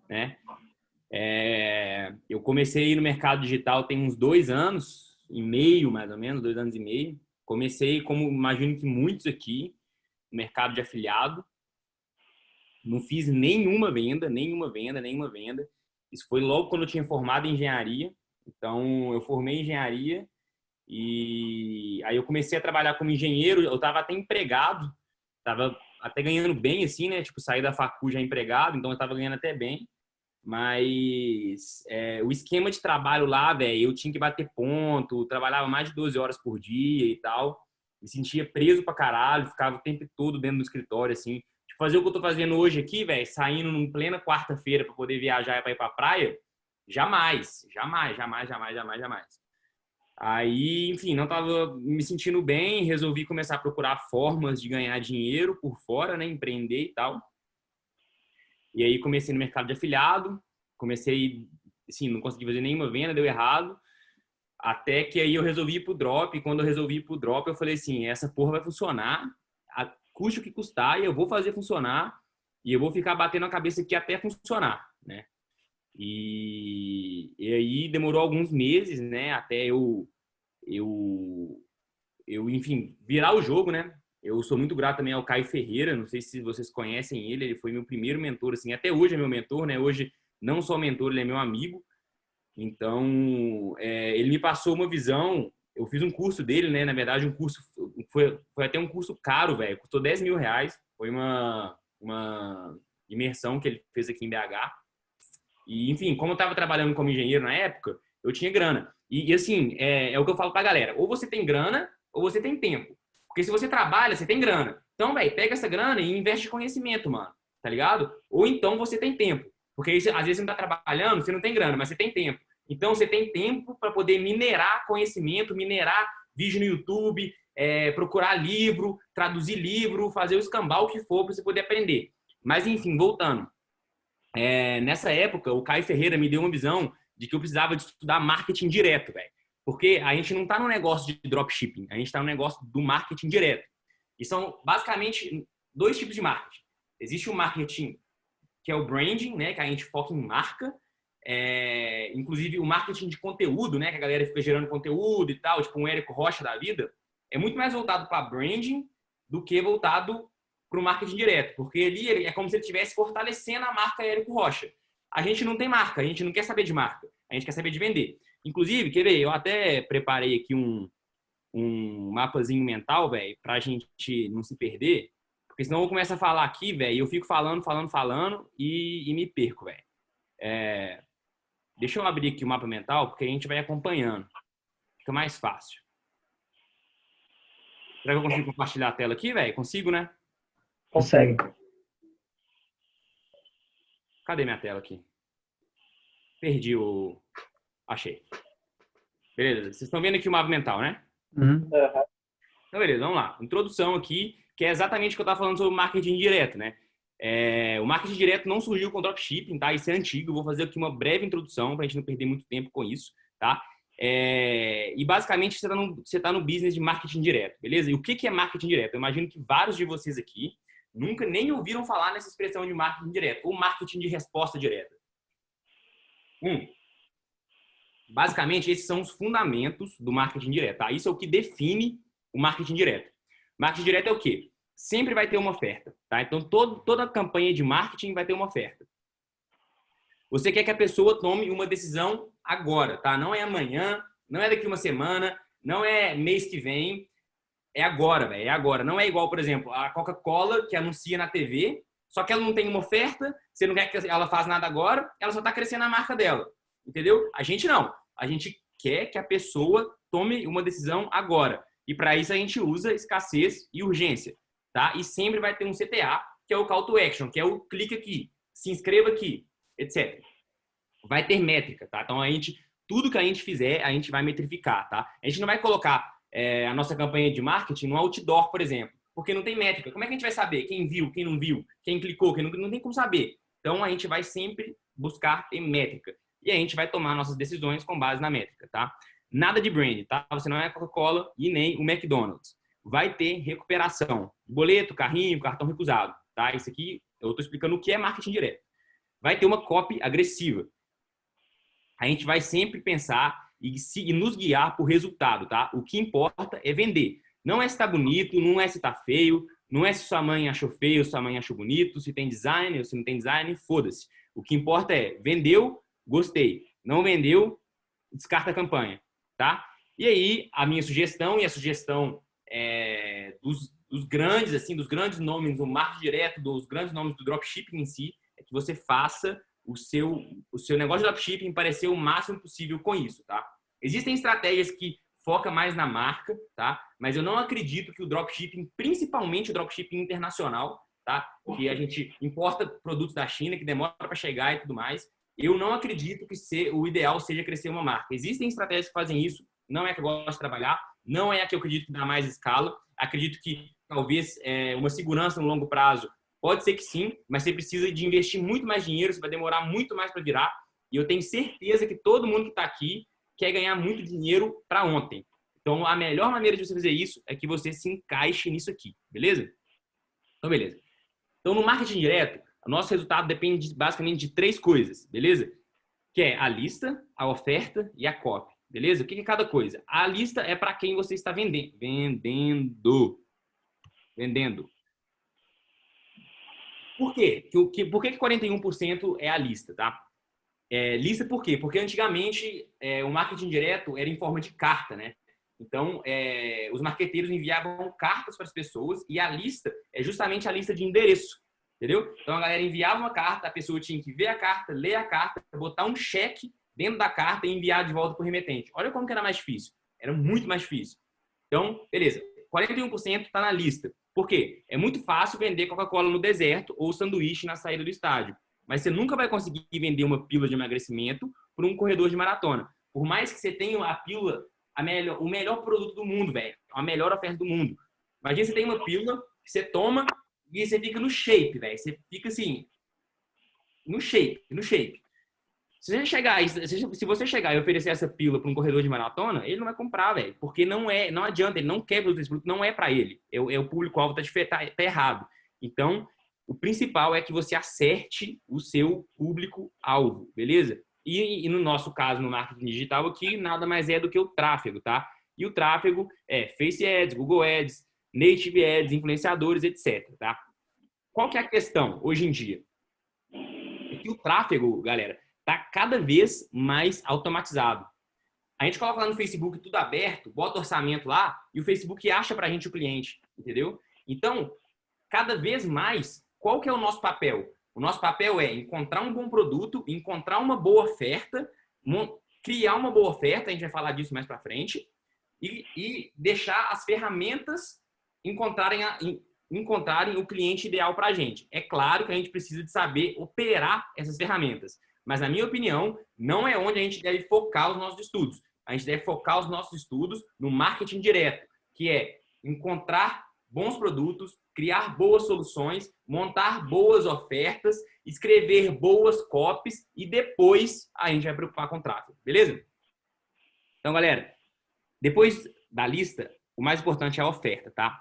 né? Eu comecei a ir no mercado digital tem uns 2 anos e meio, mais ou menos, 2 anos e meio. Comecei, como imagino que muitos aqui, no mercado de afiliado. Não fiz nenhuma venda, nenhuma venda, nenhuma venda. Isso foi logo quando eu tinha formado em engenharia. Então, eu formei em engenharia e aí eu comecei a trabalhar como engenheiro. Eu estava até empregado, estava até ganhando bem, assim, né? Tipo, saí da facul já empregado, então eu estava ganhando até bem. Mas o esquema de trabalho lá, velho, eu tinha que bater ponto, trabalhava mais de 12 horas por dia e tal. Me sentia preso pra caralho, ficava o tempo todo dentro do escritório, assim. Tipo, fazer o que eu tô fazendo hoje aqui, velho, saindo em plena quarta-feira pra poder viajar e pra ir pra praia, jamais, jamais, jamais, jamais, jamais, jamais. Aí, enfim, não tava me sentindo bem, resolvi começar a procurar formas de ganhar dinheiro por fora, né, empreender e tal. E aí comecei no mercado de afiliado, comecei, assim, não consegui fazer nenhuma venda, deu errado, até que aí eu resolvi ir pro drop, e quando eu resolvi ir pro drop, eu falei assim, essa porra vai funcionar, custe o que custar, e eu vou fazer funcionar, e eu vou ficar batendo a cabeça aqui até funcionar, né? E aí demorou alguns meses, né, até eu, enfim, virar o jogo, né? Eu sou muito grato também ao Caio Ferreira, não sei se vocês conhecem ele foi meu primeiro mentor, assim, até hoje é meu mentor, né? Hoje não só mentor, ele é meu amigo. Então, ele me passou uma visão, eu fiz um curso dele, né? Na verdade, um curso, foi até um curso caro, velho, custou R$ 10.000, foi uma imersão que ele fez aqui em BH. E, enfim, como eu estava trabalhando como engenheiro na época, eu tinha grana. E assim, é o que eu falo pra galera, ou você tem grana, ou você tem tempo. Porque se você trabalha, você tem grana. Então, velho, pega essa grana e investe em conhecimento, mano. Tá ligado? Ou então você tem tempo. Porque aí, às vezes você não tá trabalhando, você não tem grana, mas você tem tempo. Então, você tem tempo para poder minerar conhecimento, minerar vídeo no YouTube, procurar livro, traduzir livro, fazer o escambau que for para você poder aprender. Mas, enfim, voltando. Nessa época, o Caio Ferreira me deu uma visão de que eu precisava de estudar marketing direto, velho. Porque a gente não está no negócio de dropshipping, a gente está no negócio do marketing direto. E são basicamente dois tipos de marketing. Existe o marketing que é o branding, né, que a gente foca em marca, inclusive o marketing de conteúdo, né, que a galera fica gerando conteúdo e tal, tipo um Érico Rocha da vida, é muito mais voltado para branding do que voltado para o marketing direto, porque ali é como se ele estivesse fortalecendo a marca Érico Rocha. A gente não tem marca, a gente não quer saber de marca, a gente quer saber de vender. Inclusive, quer ver, eu até preparei aqui um mapazinho mental, velho, para a gente não se perder, porque senão eu começo a falar aqui, velho, e eu fico falando e me perco, velho. Deixa eu abrir aqui o mapa mental, porque a gente vai acompanhando. Fica mais fácil. Será que eu consigo compartilhar a tela aqui, velho? Consigo, né? Consegue. Cadê minha tela aqui? Perdi o... Achei. Beleza, vocês estão vendo aqui o mapa mental, né? Uhum. Então, beleza, vamos lá. Introdução aqui, que é exatamente o que eu estava falando sobre marketing direto, né? O marketing direto não surgiu com dropshipping, tá? Isso é antigo. Eu vou fazer aqui uma breve introdução para a gente não perder muito tempo com isso, tá? E basicamente você tá no business de marketing direto, beleza? E o que é marketing direto? Eu imagino que vários de vocês aqui nunca nem ouviram falar nessa expressão de marketing direto ou marketing de resposta direta. Basicamente, esses são os fundamentos do marketing direto, tá? Isso é o que define o marketing direto. Marketing direto é o quê? Sempre vai ter uma oferta, tá? Então, toda campanha de marketing vai ter uma oferta. Você quer que a pessoa tome uma decisão agora, tá? Não é amanhã, não é daqui uma semana, não é mês que vem, é agora, velho, é agora. Não é igual, por exemplo, a Coca-Cola que anuncia na TV, só que ela não tem uma oferta, você não quer que ela faça nada agora, ela só tá crescendo a marca dela, entendeu? A gente não. A gente quer que a pessoa tome uma decisão agora. E para isso a gente usa escassez e urgência, tá? E sempre vai ter um CTA, que é o call to action, que é o clique aqui, se inscreva aqui, etc. Vai ter métrica, tá? Então tudo que a gente fizer, a gente vai metrificar, tá? A gente não vai colocar a nossa campanha de marketing no outdoor, por exemplo, porque não tem métrica. Como é que a gente vai saber quem viu, quem não viu, quem clicou, quem não tem como saber. Então a gente vai sempre buscar ter métrica e a gente vai tomar nossas decisões com base na métrica, tá? Nada de brand, tá? Você não é a Coca-Cola e nem o McDonald's. Vai ter recuperação. Boleto, carrinho, cartão recusado, tá? Isso aqui eu estou explicando o que é marketing direto. vai ter uma copy agressiva. A gente vai sempre pensar e nos guiar por resultado, tá? O que importa é vender. Não é se tá bonito, não é se tá feio, não é se sua mãe achou feio, sua mãe achou bonito, se tem design ou se não tem design, foda-se. O que importa é vendeu, gostei. Não vendeu, descarta a campanha, tá? E aí, a minha sugestão e a sugestão dos grandes, assim, dos grandes nomes do marketing direto, dos grandes nomes do dropshipping em si, é que você faça o seu negócio de dropshipping parecer o máximo possível com isso, tá? Existem estratégias que focam mais na marca, tá? Mas eu não acredito que o dropshipping, principalmente o dropshipping internacional, tá? Que a gente importa produtos da China, que demora para chegar e tudo mais. Eu não acredito que o ideal seja crescer uma marca. Existem estratégias que fazem isso, não é a que eu gosto de trabalhar, não é a que eu acredito que dá mais escala. Acredito que talvez uma segurança no longo prazo pode ser que sim, mas você precisa de investir muito mais dinheiro, você vai demorar muito mais para virar. E eu tenho certeza que todo mundo que está aqui quer ganhar muito dinheiro para ontem. Então, a melhor maneira de você fazer isso é que você se encaixe nisso aqui, beleza? Então, beleza. Então, no marketing direto, o nosso resultado depende basicamente de 3 coisas, beleza? Que é a lista, a oferta e a copy, beleza? O que é cada coisa? A lista é para quem você está vendendo. Vendendo. Por quê? Por que 41% é a lista, tá? Lista por quê? Porque antigamente o marketing direto era em forma de carta, né? Então, os marqueteiros enviavam cartas para as pessoas e a lista é justamente a lista de endereço, entendeu? Então, a galera enviava uma carta, a pessoa tinha que ver a carta, ler a carta, botar um cheque dentro da carta e enviar de volta para o remetente. Olha como que era mais difícil. Era muito mais difícil. Então, beleza. 41% está na lista. Por quê? É muito fácil vender Coca-Cola no deserto ou sanduíche na saída do estádio. Mas você nunca vai conseguir vender uma pílula de emagrecimento por um corredor de maratona. Por mais que você tenha a pílula, o melhor produto do mundo, velho. A melhor oferta do mundo. Imagina você tem uma pílula que você toma e você fica no shape, velho. Você fica assim, no shape. Se você chegar e oferecer essa pílula para um corredor de maratona, ele não vai comprar, velho. Porque não adianta, ele não quer produto, esse produto não é para ele. O público-alvo tá errado. Então, o principal é que você acerte o seu público-alvo, beleza? E no nosso caso, no marketing digital, aqui nada mais é do que o tráfego, tá? E o tráfego é Face Ads, Google Ads, Native Ads, influenciadores, etc, tá? Qual que é a questão hoje em dia? É que o tráfego, galera, tá cada vez mais automatizado. A gente coloca lá no Facebook tudo aberto, bota orçamento lá e o Facebook acha pra gente o cliente, entendeu? Então, cada vez mais, qual que é o nosso papel? O nosso papel é encontrar um bom produto, encontrar uma boa oferta, criar uma boa oferta, a gente vai falar disso mais pra frente, e deixar as ferramentas encontrarem o cliente ideal pra gente. É claro que a gente precisa de saber operar essas ferramentas. Mas, na minha opinião, não é onde a gente deve focar os nossos estudos. A gente deve focar os nossos estudos no marketing direto, que é encontrar bons produtos, criar boas soluções, montar boas ofertas, escrever boas copies e depois a gente vai preocupar com o tráfego, beleza? Então, galera, depois da lista, o mais importante é a oferta, tá?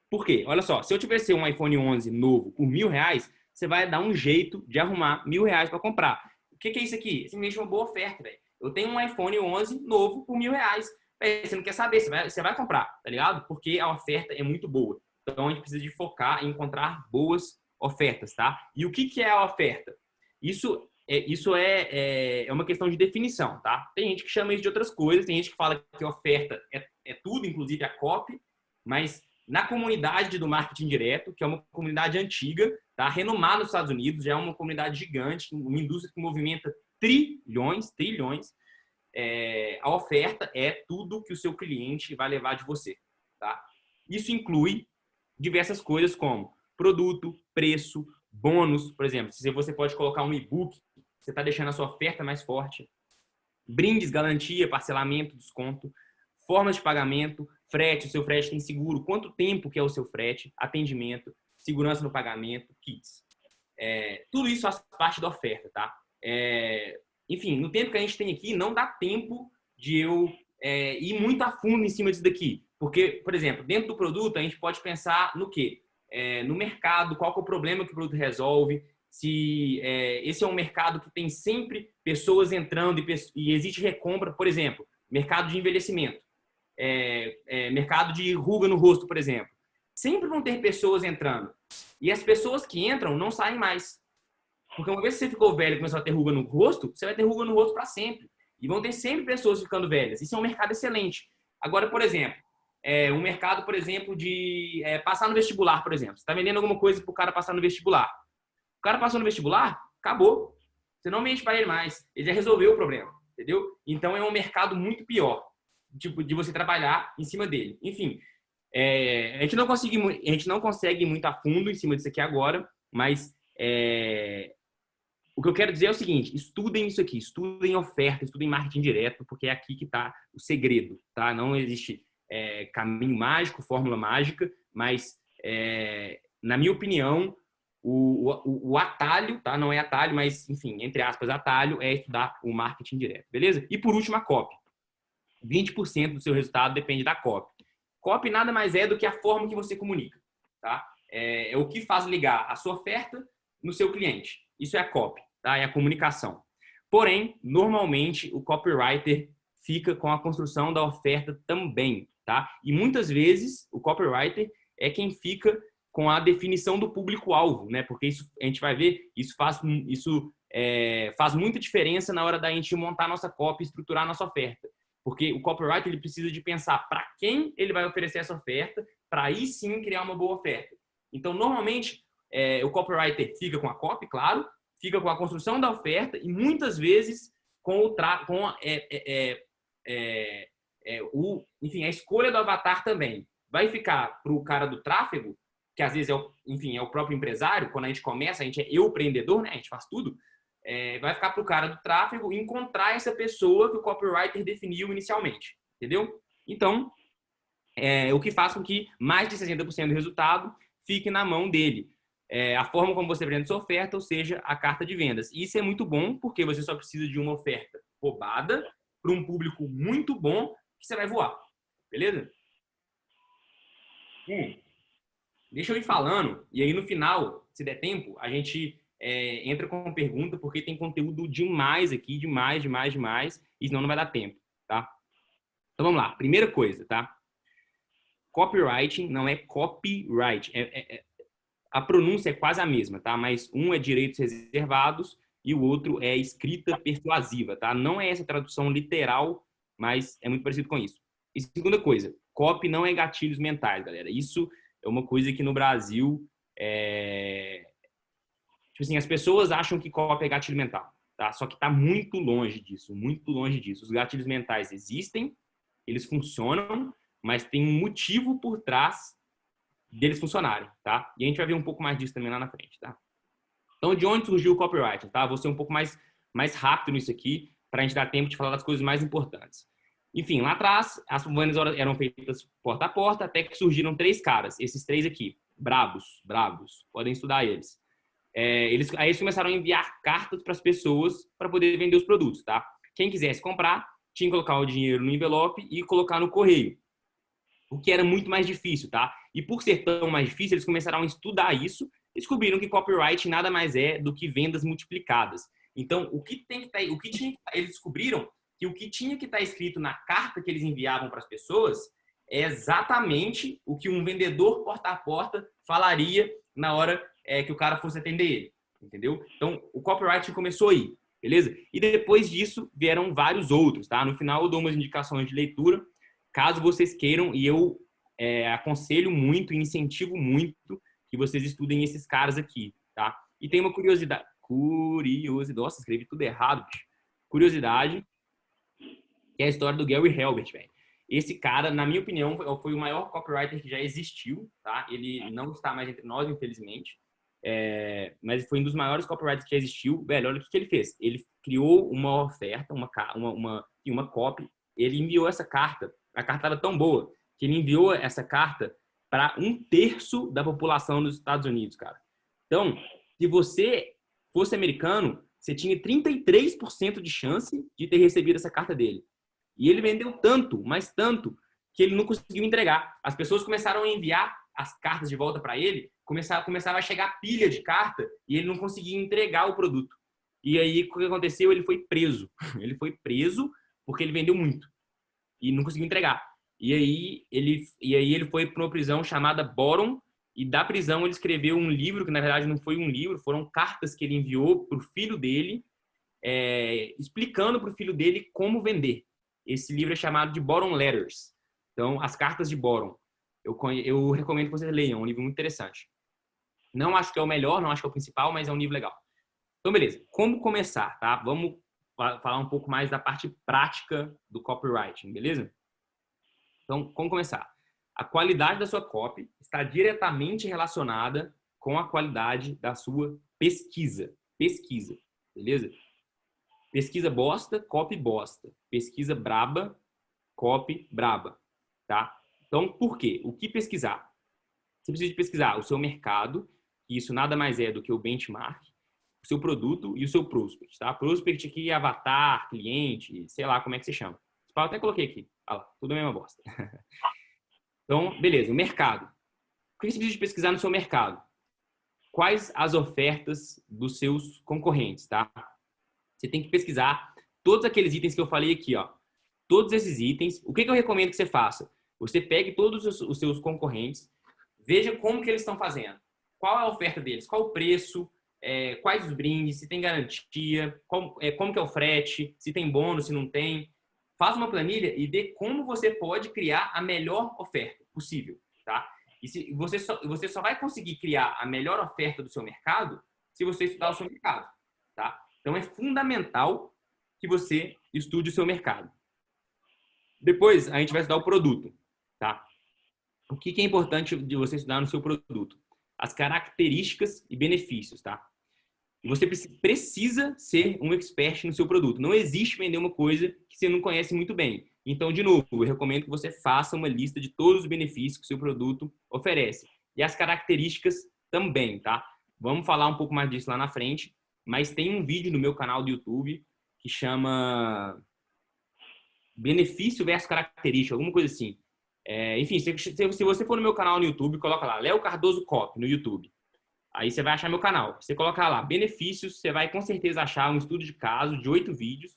Por quê? Olha só, se eu tivesse um iPhone 11 novo por R$1.000, você vai dar um jeito de arrumar R$1.000 para comprar. O que é isso aqui? Simplesmente uma boa oferta, velho. Eu tenho um iPhone 11 novo por R$1.000. Você não quer saber, você vai comprar, tá ligado? Porque a oferta é muito boa. Então, a gente precisa de focar em encontrar boas ofertas, tá? E o que é a oferta? Isso é uma questão de definição, tá? Tem gente que chama isso de outras coisas, tem gente que fala que oferta é tudo, inclusive a copy, mas na comunidade do marketing direto, que é uma comunidade antiga, tá? Renomada nos Estados Unidos, já é uma comunidade gigante, uma indústria que movimenta trilhões, a oferta é tudo que o seu cliente vai levar de você, tá? Isso inclui diversas coisas como produto, preço, bônus, por exemplo, se você pode colocar um e-book, você está deixando a sua oferta mais forte, brindes, garantia, parcelamento, desconto, formas de pagamento, frete, o seu frete tem seguro, quanto tempo que é o seu frete, atendimento, segurança no pagamento, kits. Tudo isso faz parte da oferta, tá? Enfim, no tempo que a gente tem aqui, não dá tempo de eu ir muito a fundo em cima disso daqui. Porque, por exemplo, dentro do produto, a gente pode pensar no quê? No mercado, qual que é o problema que o produto resolve, se esse é um mercado que tem sempre pessoas entrando e existe recompra, por exemplo, mercado de envelhecimento, mercado de ruga no rosto, por exemplo. Sempre vão ter pessoas entrando. E as pessoas que entram não saem mais. Porque uma vez que você ficou velho e começou a ter ruga no rosto, você vai ter ruga no rosto para sempre. E vão ter sempre pessoas ficando velhas. Isso é um mercado excelente. Agora, por exemplo, um mercado, por exemplo, de passar no vestibular, por exemplo. Você está vendendo alguma coisa para o cara passar no vestibular. O cara passou no vestibular, acabou. Você não mente para ele mais. Ele já resolveu o problema, entendeu? Então é um mercado muito pior, tipo, de você trabalhar em cima dele. Enfim, a gente não consegue ir muito a fundo em cima disso aqui agora, mas o que eu quero dizer é o seguinte: estudem isso aqui, estudem oferta, estudem marketing direto, porque é aqui que está o segredo, tá? Não existe caminho mágico, fórmula mágica, mas na minha opinião, o atalho, tá? Não é atalho, mas, enfim, entre aspas, atalho é estudar o marketing direto, beleza? E por último, a copy. 20% do seu resultado depende da copy. Copy nada mais é do que a forma que você comunica, tá? É o que faz ligar a sua oferta no seu cliente. Isso é a copy, tá? É a comunicação. Porém, normalmente, o copywriter fica com a construção da oferta também, tá? E muitas vezes, o copywriter é quem fica com a definição do público-alvo, né? Porque isso, a gente vai ver, isso faz muita diferença na hora da gente montar nossa copy e estruturar nossa oferta. Porque o copywriter ele precisa de pensar para quem ele vai oferecer essa oferta, para aí sim criar uma boa oferta. Então, normalmente, o copywriter fica com a copy, claro, fica com a construção da oferta e muitas vezes enfim, a escolha do avatar também. Vai ficar para o cara do tráfego, que às vezes é o próprio empresário. Quando a gente começa, a gente é empreendedor, né? A gente faz tudo. Vai ficar para o cara do tráfego encontrar essa pessoa que o copywriter definiu inicialmente, entendeu? Então, o que faz com que mais de 60% do resultado fique na mão dele. A forma como você vende sua oferta, ou seja, a carta de vendas. E isso é muito bom, porque você só precisa de uma oferta roubada para um público muito bom que você vai voar, beleza? Deixa eu ir falando, e aí no final, se der tempo, a gente entra com pergunta, porque tem conteúdo demais aqui, demais, e senão não vai dar tempo, tá? Então vamos lá, primeira coisa, tá? Copywriting não é copyright, a pronúncia é quase a mesma, tá? Mas um é direitos reservados e o outro é escrita persuasiva, tá? Não é essa tradução literal, mas é muito parecido com isso. E segunda coisa, copy não é gatilhos mentais, galera. Isso é uma coisa que no Brasil tipo assim, as pessoas acham que copy é gatilho mental, tá? Só que está muito longe disso, muito longe disso. Os gatilhos mentais existem, eles funcionam, mas tem um motivo por trás deles funcionarem, tá? E a gente vai ver um pouco mais disso também lá na frente, tá? Então, de onde surgiu o copywriting, tá? Vou ser um pouco mais rápido nisso aqui, para a gente dar tempo de falar das coisas mais importantes. Enfim, lá atrás, as vendas eram feitas porta a porta, até que surgiram 3 caras, esses 3 aqui, brabos, podem estudar eles. Aí eles começaram a enviar cartas para as pessoas para poder vender os produtos, tá? Quem quisesse comprar, tinha que colocar o dinheiro no envelope e colocar no correio, o que era muito mais difícil, tá? E por ser tão mais difícil, eles começaram a estudar isso e descobriram que copyright nada mais é do que vendas multiplicadas. Então, eles descobriram que o que tinha que estar escrito na carta que eles enviavam para as pessoas é exatamente o que um vendedor porta a porta falaria na hora que o cara fosse atender ele, entendeu? Então, o copywriting começou aí, beleza? E depois disso, vieram vários outros, tá? No final, eu dou umas indicações de leitura, caso vocês queiram, e eu aconselho muito e incentivo muito que vocês estudem esses caras aqui, tá? E tem uma curiosidade, nossa, escrevi tudo errado, bicho. Curiosidade, que é a história do Gary Halbert, velho. Esse cara, na minha opinião, foi o maior copywriter que já existiu, tá? Ele não está mais entre nós, infelizmente. Mas foi um dos maiores copywriters que já existiu. Velho, olha o que ele fez. Ele criou uma oferta, uma copy. Ele enviou essa carta. A carta era tão boa que ele enviou essa carta para 1/3 da população dos Estados Unidos, cara. Então, se você fosse americano, você tinha 33% de chance de ter recebido essa carta dele. E ele vendeu tanto, mas tanto, que ele não conseguiu entregar. As pessoas começaram a enviar as cartas de volta para ele começava a chegar pilha de carta e ele não conseguia entregar o produto. E aí, o que aconteceu? Ele foi preso. Ele foi preso porque ele vendeu muito e não conseguiu entregar. E aí ele foi para uma prisão chamada Boron, e da prisão ele escreveu um livro, que na verdade não foi um livro, foram cartas que ele enviou para o filho dele, explicando para o filho dele como vender. Esse livro é chamado de Boron Letters. Então, as cartas de Boron. Eu recomendo que vocês leiam, é um livro muito interessante. Não acho que é o melhor, não acho que é o principal, mas é um livro legal. Então, beleza. Como começar, tá? Vamos falar um pouco mais da parte prática do copywriting, beleza? Então, como começar? A qualidade da sua copy está diretamente relacionada com a qualidade da sua pesquisa. Pesquisa, beleza? Pesquisa bosta, copy bosta. Pesquisa braba, copy braba, tá? Então, por quê? O que pesquisar? Você precisa de pesquisar o seu mercado, e isso nada mais é do que o benchmark, o seu produto e o seu prospect, tá? Prospect aqui, avatar, cliente, sei lá como é que você chama. Eu até coloquei aqui. Olha lá, tudo a mesma bosta. Então, beleza, o mercado. O que você precisa de pesquisar no seu mercado? Quais as ofertas dos seus concorrentes, tá? Você tem que pesquisar todos aqueles itens que eu falei aqui, ó. Todos esses itens. O que eu recomendo que você faça? Você pegue todos os seus concorrentes, veja como que eles estão fazendo. Qual é a oferta deles? Qual o preço? Quais os brindes? Se tem garantia? Como que é o frete? Se tem bônus? Se não tem? Faz uma planilha e vê como você pode criar a melhor oferta possível, tá? E você só vai conseguir criar a melhor oferta do seu mercado se você estudar o seu mercado, tá? Então, é fundamental que você estude o seu mercado. Depois, a gente vai estudar o produto, tá? O que é importante de você estudar no seu produto? As características e benefícios, tá? E você precisa ser um expert no seu produto. Não existe vender uma coisa que você não conhece muito bem. Então, de novo, eu recomendo que você faça uma lista de todos os benefícios que o seu produto oferece. E as características também, tá? Vamos falar um pouco mais disso lá na frente. Mas tem um vídeo no meu canal do YouTube que chama Benefício versus Característica, alguma coisa assim. Enfim, se você for no meu canal no YouTube, coloca lá, Léo Cardoso Copy, no YouTube. Aí você vai achar meu canal. Você colocar lá, benefícios, você vai com certeza achar um estudo de caso de 8 vídeos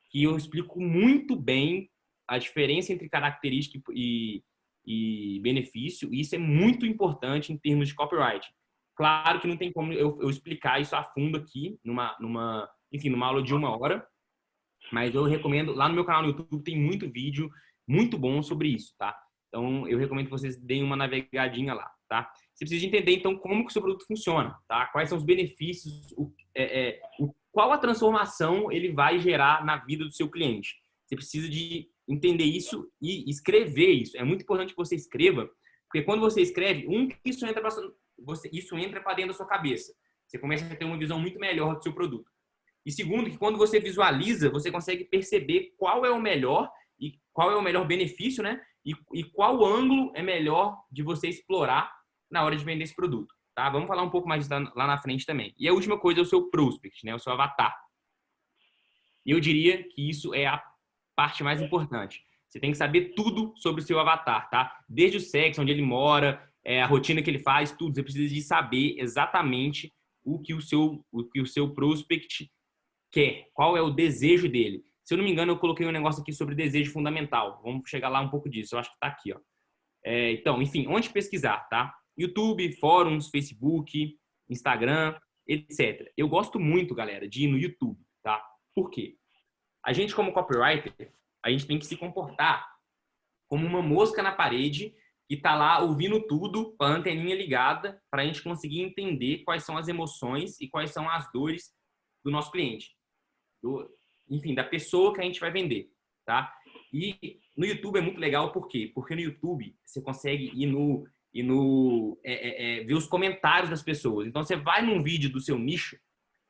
que eu explico muito bem a diferença entre característica e benefício. E isso é muito importante em termos de copyright. Claro que não tem como eu explicar isso a fundo aqui, numa aula de 1 hora. Mas eu recomendo, lá no meu canal no YouTube tem muito vídeo muito bom sobre isso, tá? Então, eu recomendo que vocês deem uma navegadinha lá, tá? Você precisa entender, então, como que o seu produto funciona, tá? Quais são os benefícios, qual a transformação ele vai gerar na vida do seu cliente. Você precisa de entender isso e escrever isso. É muito importante que você escreva, porque quando você escreve, isso entra para dentro da sua cabeça. Você começa a ter uma visão muito melhor do seu produto. E segundo, que quando você visualiza, você consegue perceber qual é o melhor e qual é o melhor benefício, né? E qual ângulo é melhor de você explorar na hora de vender esse produto, tá? Vamos falar um pouco mais lá na frente também. E a última coisa é o seu prospect, né? O seu avatar. E eu diria que isso é a parte mais importante. Você tem que saber tudo sobre o seu avatar, tá? Desde o sexo, onde ele mora, a rotina que ele faz, tudo. Você precisa de saber exatamente o que o seu prospect quer, qual é o desejo dele. Se eu não me engano, eu coloquei um negócio aqui sobre desejo fundamental. Vamos chegar lá um pouco disso. Eu acho que tá aqui, ó. Então, enfim, onde pesquisar, tá? YouTube, fóruns, Facebook, Instagram, etc. Eu gosto muito, galera, de ir no YouTube, tá? Por quê? A gente, como copywriter, a gente tem que se comportar como uma mosca na parede que tá lá ouvindo tudo, com a anteninha ligada, para a gente conseguir entender quais são as emoções e quais são as dores do nosso cliente. Enfim, da pessoa que a gente vai vender, tá? E no YouTube é muito legal, por quê? Porque no YouTube você consegue ver os comentários das pessoas. Então, você vai num vídeo do seu nicho,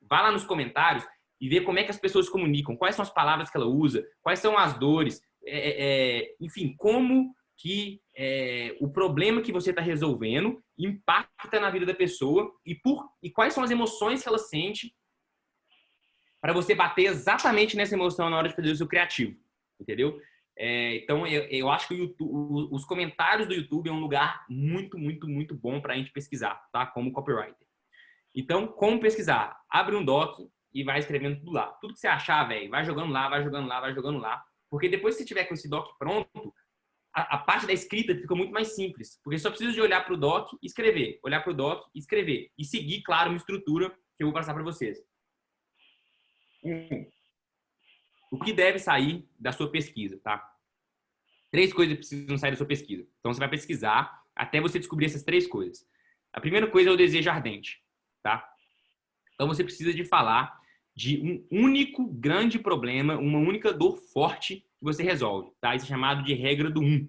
vai lá nos comentários e vê como é que as pessoas se comunicam, quais são as palavras que ela usa, quais são as dores, enfim, como que o problema que você está resolvendo impacta na vida da pessoa e quais são as emoções que ela sente para você bater exatamente nessa emoção na hora de fazer o seu criativo, entendeu? Então, eu acho que os comentários do YouTube é um lugar muito, muito, muito bom para a gente pesquisar, tá? Como copywriter. Então, como pesquisar? Abre um doc e vai escrevendo tudo lá. Tudo que você achar, velho, vai jogando lá, vai jogando lá, vai jogando lá. Porque depois que você tiver com esse doc pronto, a parte da escrita fica muito mais simples. Porque só precisa de olhar para o doc e escrever. Olhar para o doc e escrever. E seguir, claro, uma estrutura que eu vou passar para vocês. O que deve sair da sua pesquisa, tá? 3 coisas precisam sair da sua pesquisa. Então, você vai pesquisar até você descobrir essas 3 coisas. A primeira coisa é o desejo ardente, tá? Então, você precisa de falar de um único grande problema, uma única dor forte que você resolve, tá? Isso é chamado de regra do 1.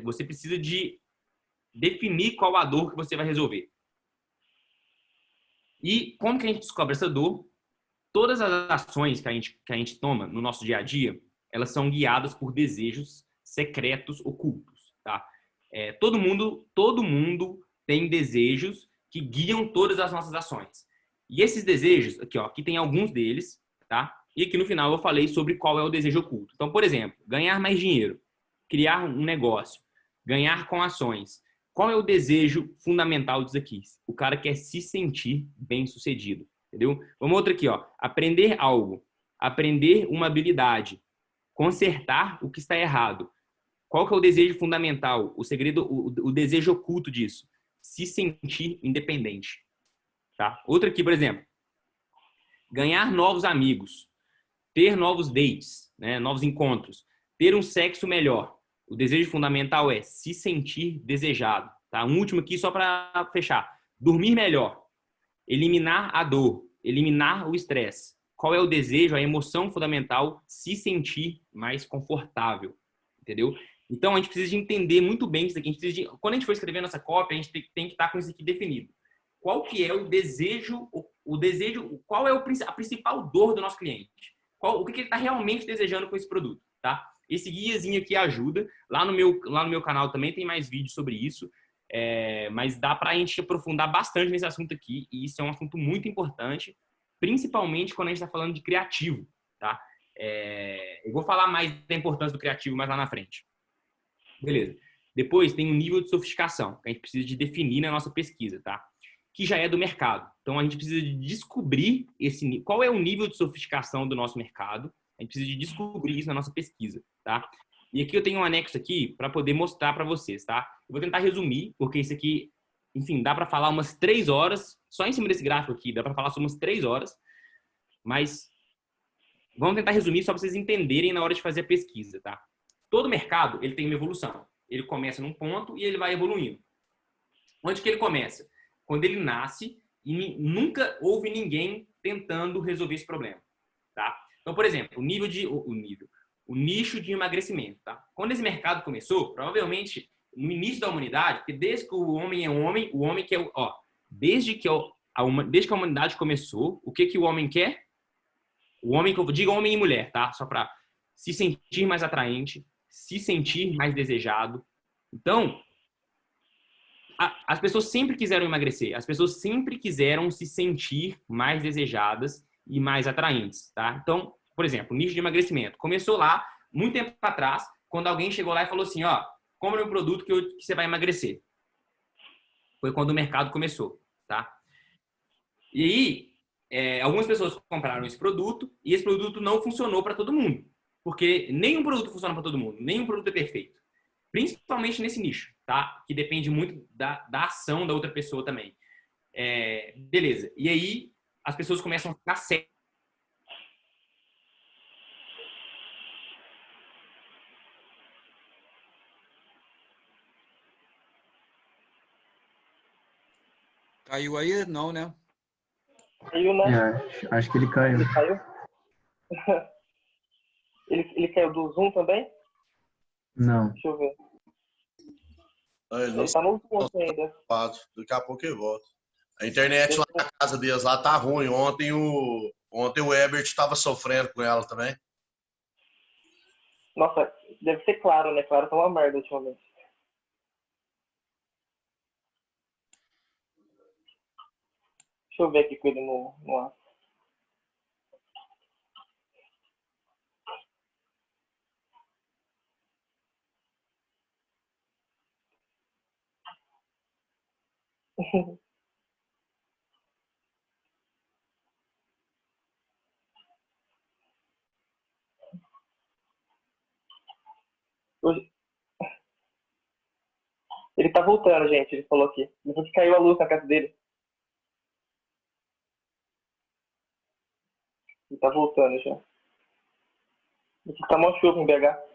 Você precisa de definir qual a dor que você vai resolver. E como que a gente descobre essa dor? Todas as ações que a gente toma no nosso dia a dia, elas são guiadas por desejos secretos ocultos, tá? Todo mundo tem desejos que guiam todas as nossas ações. E esses desejos, aqui, ó, aqui tem alguns deles, tá? E aqui no final eu falei sobre qual é o desejo oculto. Então, por exemplo, ganhar mais dinheiro, criar um negócio, ganhar com ações. Qual é o desejo fundamental disso aqui? O cara quer se sentir bem-sucedido, entendeu? Vamos outra aqui, ó. Aprender algo, aprender uma habilidade, consertar o que está errado. Qual que é o desejo fundamental? O segredo, o desejo oculto disso? Se sentir independente, tá? Outra aqui, por exemplo, ganhar novos amigos, ter novos dates, né? Novos encontros, ter um sexo melhor. O desejo fundamental é se sentir desejado, tá? Um último aqui só para fechar. Dormir melhor, eliminar a dor, eliminar o estresse. Qual é o desejo, a emoção fundamental? Se sentir mais confortável, entendeu? Então, a gente precisa de entender muito bem isso aqui. Quando a gente for escrever nossa cópia, a gente tem que estar com isso aqui definido. Qual que é o desejo, qual é a principal dor do nosso cliente? O que ele está realmente desejando com esse produto, tá? Esse guiazinho aqui ajuda. Lá no meu canal também tem mais vídeos sobre isso. Mas dá para a gente aprofundar bastante nesse assunto aqui. E isso é um assunto muito importante, principalmente quando a gente está falando de criativo, tá? Eu vou falar mais da importância do criativo mais lá na frente. Beleza. Depois tem um nível de sofisticação que a gente precisa de definir na nossa pesquisa, tá? Que já é do mercado. Então a gente precisa de descobrir qual é o nível de sofisticação do nosso mercado. A gente precisa de descobrir isso na nossa pesquisa, tá? E aqui eu tenho um anexo aqui para poder mostrar para vocês, tá? Eu vou tentar resumir, porque isso aqui, enfim, dá para falar umas 3 horas, só em cima desse gráfico aqui, dá para falar sobre umas 3 horas, mas vamos tentar resumir só para vocês entenderem na hora de fazer a pesquisa, tá? Todo mercado, ele tem uma evolução. Ele começa num ponto e ele vai evoluindo. Onde que ele começa? Quando ele nasce e nunca houve ninguém tentando resolver esse problema, tá? Então, por exemplo, o nicho de emagrecimento, tá? Quando esse mercado começou, provavelmente no início da humanidade, porque desde que o homem é homem, o homem quer, ó, desde que a humanidade começou, o que o homem quer? O homem, que eu digo homem e mulher, tá? Só para se sentir mais atraente, se sentir mais desejado. Então, as pessoas sempre quiseram emagrecer, as pessoas sempre quiseram se sentir mais desejadas e mais atraentes, tá? Então, por exemplo, o nicho de emagrecimento começou lá, muito tempo atrás, quando alguém chegou lá e falou assim, ó, compra um produto que você vai emagrecer. Foi quando o mercado começou, tá? E aí, algumas pessoas compraram esse produto e esse produto não funcionou para todo mundo. Porque nenhum produto funciona para todo mundo, nenhum produto é perfeito. Principalmente nesse nicho, tá? Que depende muito da ação da outra pessoa também. Beleza. E aí, as pessoas começam a ficar cegas. Caiu aí? Não, né? Caiu, né? Acho que ele caiu. Ele caiu? Ele caiu do Zoom também? Não. Deixa eu ver. Ele não Ele tá no Zoom aqui ainda. ocupado. Daqui a pouco ele volta. A internet lá na casa deles lá tá ruim. Ontem o Ebert estava sofrendo com ela também. Nossa, deve ser Claro, né? Claro tá uma merda ultimamente. Deixa eu ver aqui com ele no ar. Ele tá voltando, gente. Ele falou aqui. Depois que caiu a luz na casa dele. Ele tá voltando já. Aqui tá mó chuva em BH.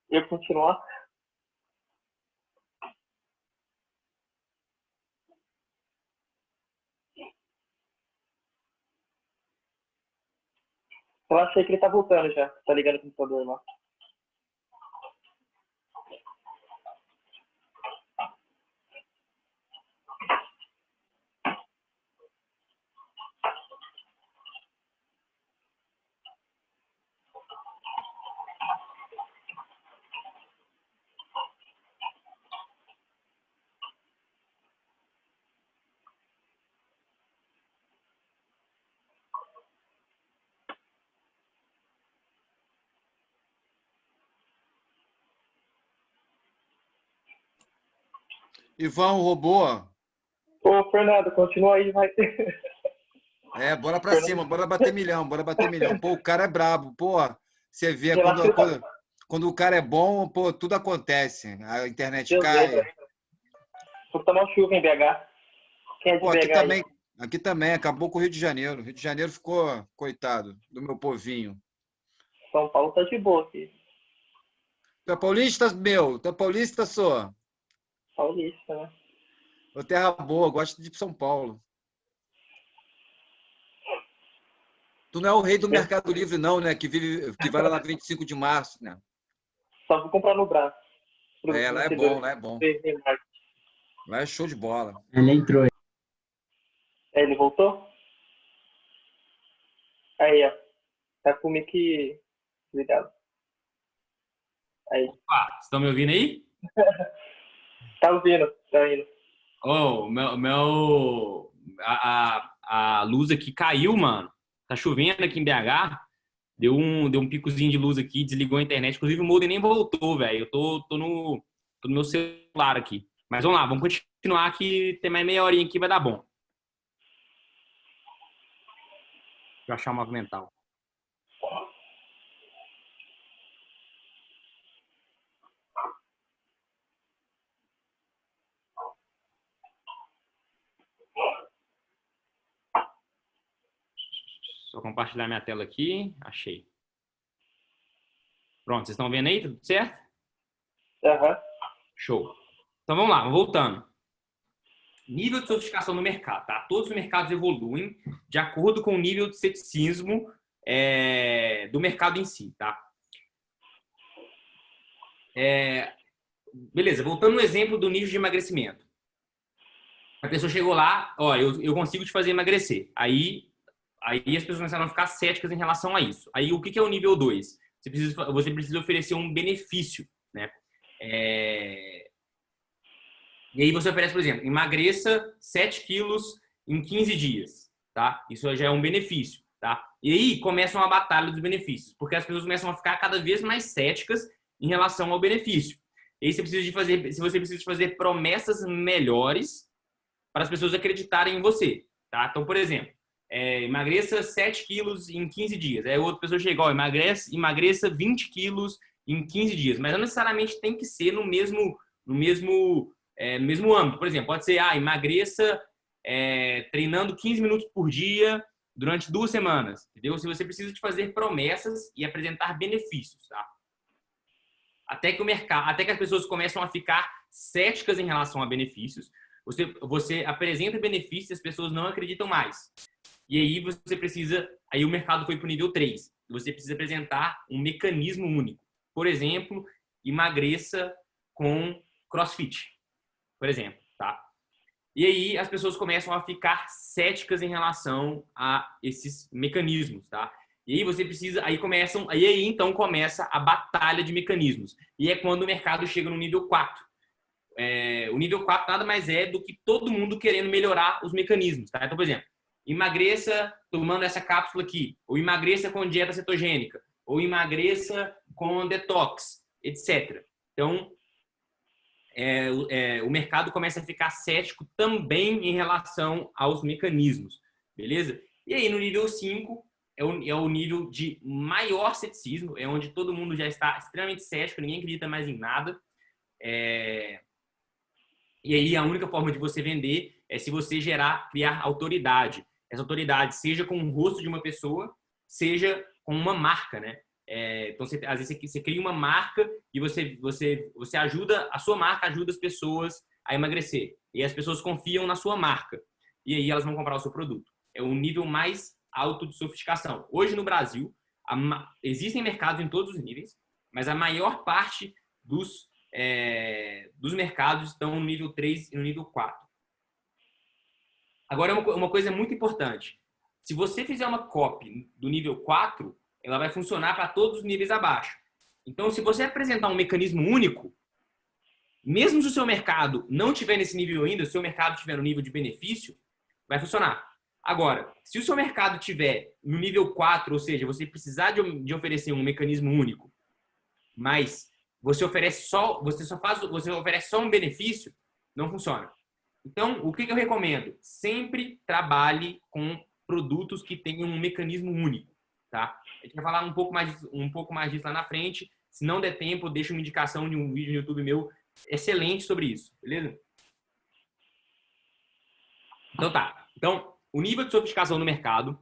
Eu continuar? Eu achei que ele tá voltando já. Tá ligando o computador lá. Ivan, o robô. Ô, Fernando, continua aí, vai. Bora pra cima, bora bater milhão, bora bater milhão. Pô, o cara é brabo, pô. Você vê, Relaxa, quando o cara é bom, pô, tudo acontece. A internet Deus cai. Deus. Vou tomar chuva em BH. Quem é de Pô, aqui BH também, aí? aqui também, acabou com o Rio de Janeiro. O Rio de Janeiro ficou, coitado, do meu povinho. São Paulo tá de boa aqui. Tu é paulista, meu? Tu é paulista, sou? Paulista, né? Ô, terra boa, gosto de ir pra São Paulo. Tu não é o rei do Mercado Livre, não, né? Que vai lá na 25 de março, né? Só vou comprar no braço. Lá é bom, lá é bom. Lá é show de bola. Ele entrou aí. Ele voltou? Aí, ó. Tá com o mic ligado. Aí. Opa, vocês estão me ouvindo aí? Tá ouvindo, tá indo. Oh, a luz aqui caiu, mano. Tá chovendo aqui em BH. Deu um picozinho de luz aqui, desligou a internet. Inclusive o modem nem voltou, velho. Eu tô no meu celular aqui. Mas vamos lá, vamos continuar que tem mais meia horinha aqui, vai dar bom. Deixa eu achar o mapa mental. Só compartilhar minha tela aqui. Achei. Pronto, vocês estão vendo aí? Tudo certo? Aham. Show. Então vamos lá, voltando. Nível de sofisticação no mercado, tá? Todos os mercados evoluem de acordo com o nível de ceticismo do mercado em si, tá? Beleza, voltando no exemplo do nível de emagrecimento. A pessoa chegou lá, ó, eu consigo te fazer emagrecer. Aí as pessoas começaram a ficar céticas em relação a isso. Aí o que é o nível 2? Você precisa oferecer um benefício, né? E aí você oferece, por exemplo, emagreça 7 quilos em 15 dias, tá? Isso já é um benefício, tá? E aí começa uma batalha dos benefícios, porque as pessoas começam a ficar cada vez mais céticas em relação ao benefício. E aí se você precisa de fazer promessas melhores para as pessoas acreditarem em você, tá? Então, por exemplo, emagreça 7 quilos em 15 dias. Aí outra pessoa chega, ó, emagreça 20 quilos em 15 dias. Mas não necessariamente tem que ser no mesmo âmbito. Por exemplo, pode ser, emagreça treinando 15 minutos por dia durante 2 semanas, entendeu? Se você precisa de fazer promessas e apresentar benefícios, tá? Até que as pessoas começam a ficar céticas em relação a benefícios. Você apresenta benefícios e as pessoas não acreditam mais. E aí o mercado foi para o nível 3. Você precisa apresentar um mecanismo único. Por exemplo, emagreça com CrossFit, por exemplo, tá? E aí as pessoas começam a ficar céticas em relação a esses mecanismos, tá? E aí então começa a batalha de mecanismos. E é quando o mercado chega no nível 4. O nível 4 nada mais é do que todo mundo querendo melhorar os mecanismos, tá? Então, por exemplo, emagreça tomando essa cápsula aqui, ou emagreça com dieta cetogênica, ou emagreça com detox, etc. Então, o mercado começa a ficar cético também em relação aos mecanismos, beleza? E aí, no nível 5, é o nível de maior ceticismo, é onde todo mundo já está extremamente cético, ninguém acredita mais em nada. E aí, a única forma de você vender é se você criar autoridade. Essa autoridade, seja com o rosto de uma pessoa, seja com uma marca, né? Então, às vezes você cria uma marca e você ajuda, a sua marca ajuda as pessoas a emagrecer. E as pessoas confiam na sua marca. E aí elas vão comprar o seu produto. É o nível mais alto de sofisticação. Hoje no Brasil, existem mercados em todos os níveis, mas a maior parte dos mercados estão no nível 3 e no nível 4. Agora, uma coisa muito importante. Se você fizer uma copy do nível 4, ela vai funcionar para todos os níveis abaixo. Então, se você apresentar um mecanismo único, mesmo se o seu mercado não estiver nesse nível ainda, se o seu mercado estiver no nível de benefício, vai funcionar. Agora, se o seu mercado estiver no nível 4, ou seja, você precisar de oferecer um mecanismo único, mas você oferece só um benefício, não funciona. Então, o que eu recomendo? Sempre trabalhe com produtos que tenham um mecanismo único, tá? A gente vai falar um pouco mais disso lá na frente. Se não der tempo, eu deixo uma indicação de um vídeo no YouTube meu excelente sobre isso, beleza? Então tá. Então, o nível de sofisticação no mercado,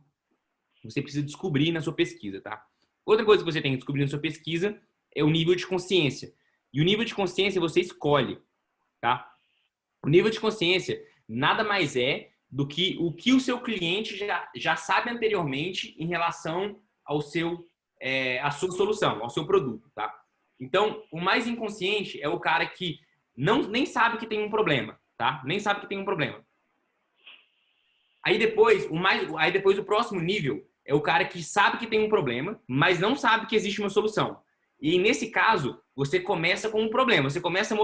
você precisa descobrir na sua pesquisa, tá? Outra coisa que você tem que descobrir na sua pesquisa é o nível de consciência. E o nível de consciência você escolhe, tá? O nível de consciência nada mais é do que o seu cliente já sabe anteriormente em relação à sua solução, ao seu produto, tá? Então, o mais inconsciente é o cara que nem sabe que tem um problema, tá? Nem sabe que tem um problema. Aí depois o próximo nível é o cara que sabe que tem um problema, mas não sabe que existe uma solução. E nesse caso, você começa com um problema. Você começa